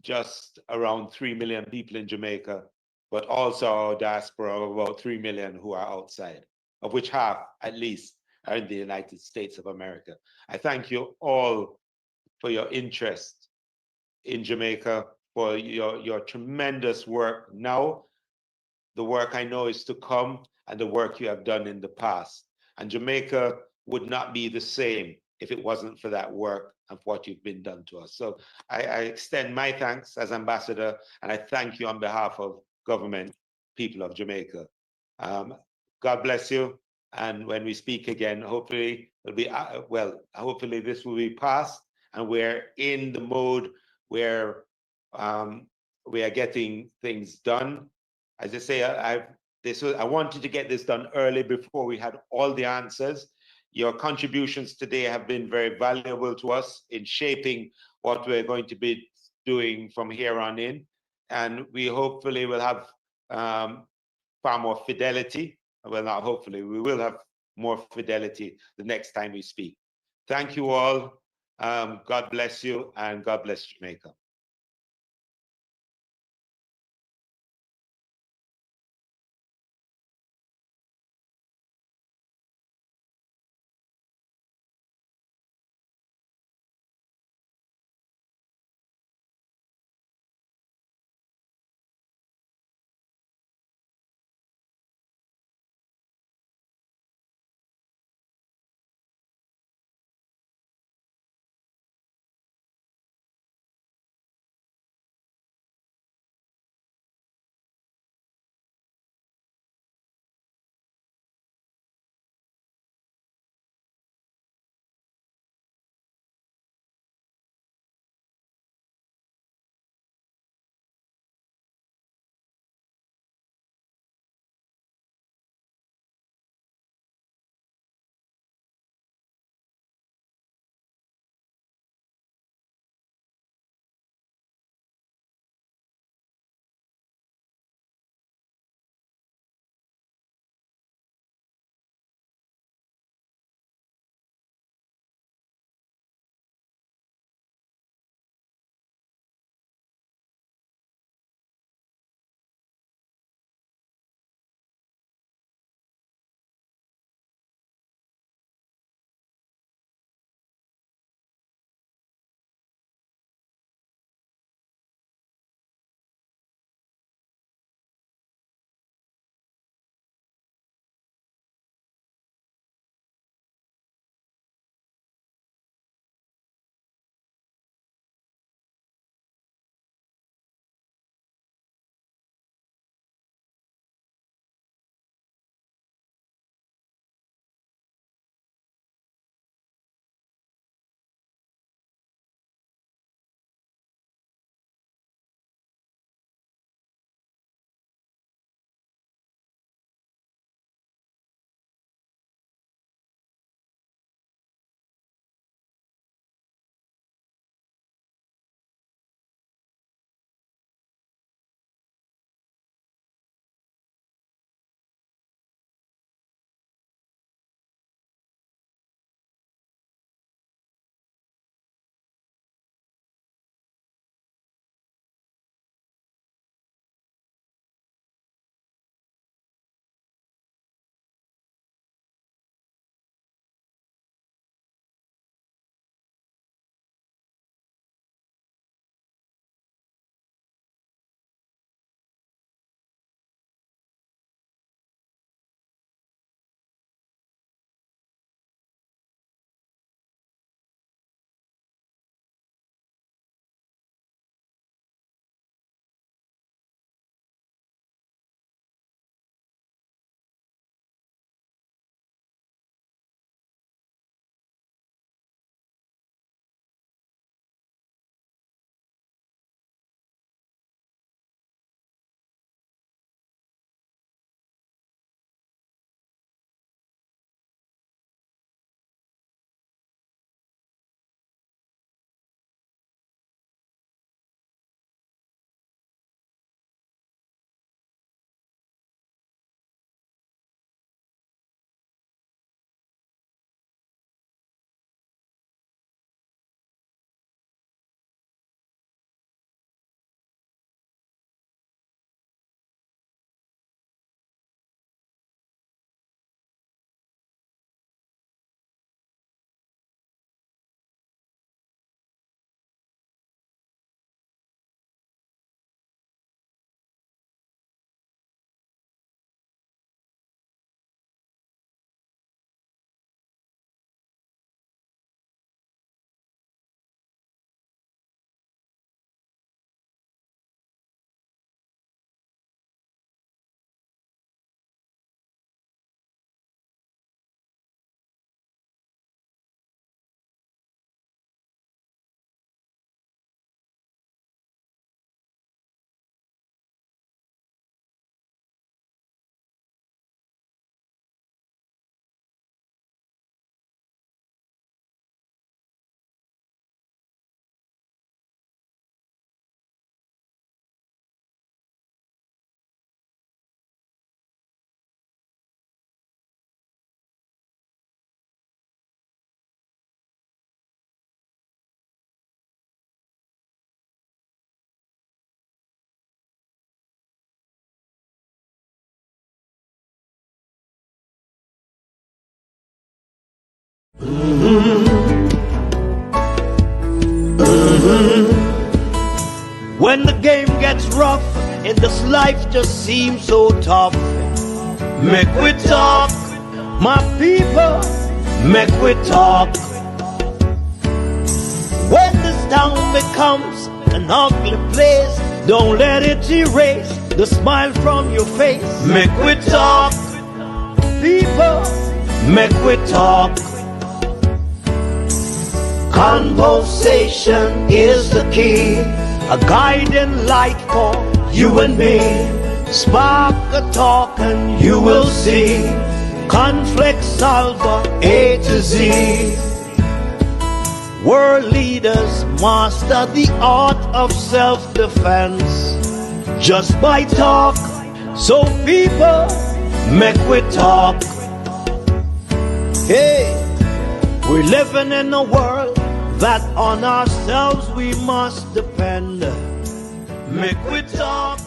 just around 3 million people in Jamaica, but also our diaspora of about 3 million who are outside, of which half at least are in the United States of America. I thank you all for your interest in Jamaica, for your tremendous work now, the work I know is to come, and the work you have done in the past. And Jamaica would not be the same if it wasn't for that work and for what you've been done to us. So I extend my thanks as ambassador, and I thank you on behalf of government, people of Jamaica. God bless you. And when we speak again, hopefully it'll be, hopefully this will be past and we're in the mode where we are getting things done. As I say, I wanted to get this done early before we had all the answers. Your contributions today have been very valuable to us in shaping what we're going to be doing from here on in. And we hopefully will have far more fidelity. Well, not hopefully, we will have more fidelity the next time we speak. Thank you all. God bless you, and God bless Jamaica. When the game gets rough and this life just seems so tough, make we talk, my people, make we talk. When this town becomes an ugly place, don't let it erase the smile from your face. Make we talk, people, make we talk. Conversation is the key, a guiding light for you and me. Spark a talk and you will see. Conflict solver A to Z. World leaders master the art of self-defense just by talk. So people, make we talk. Hey, we're living in a world that on ourselves we must depend. Make we talk.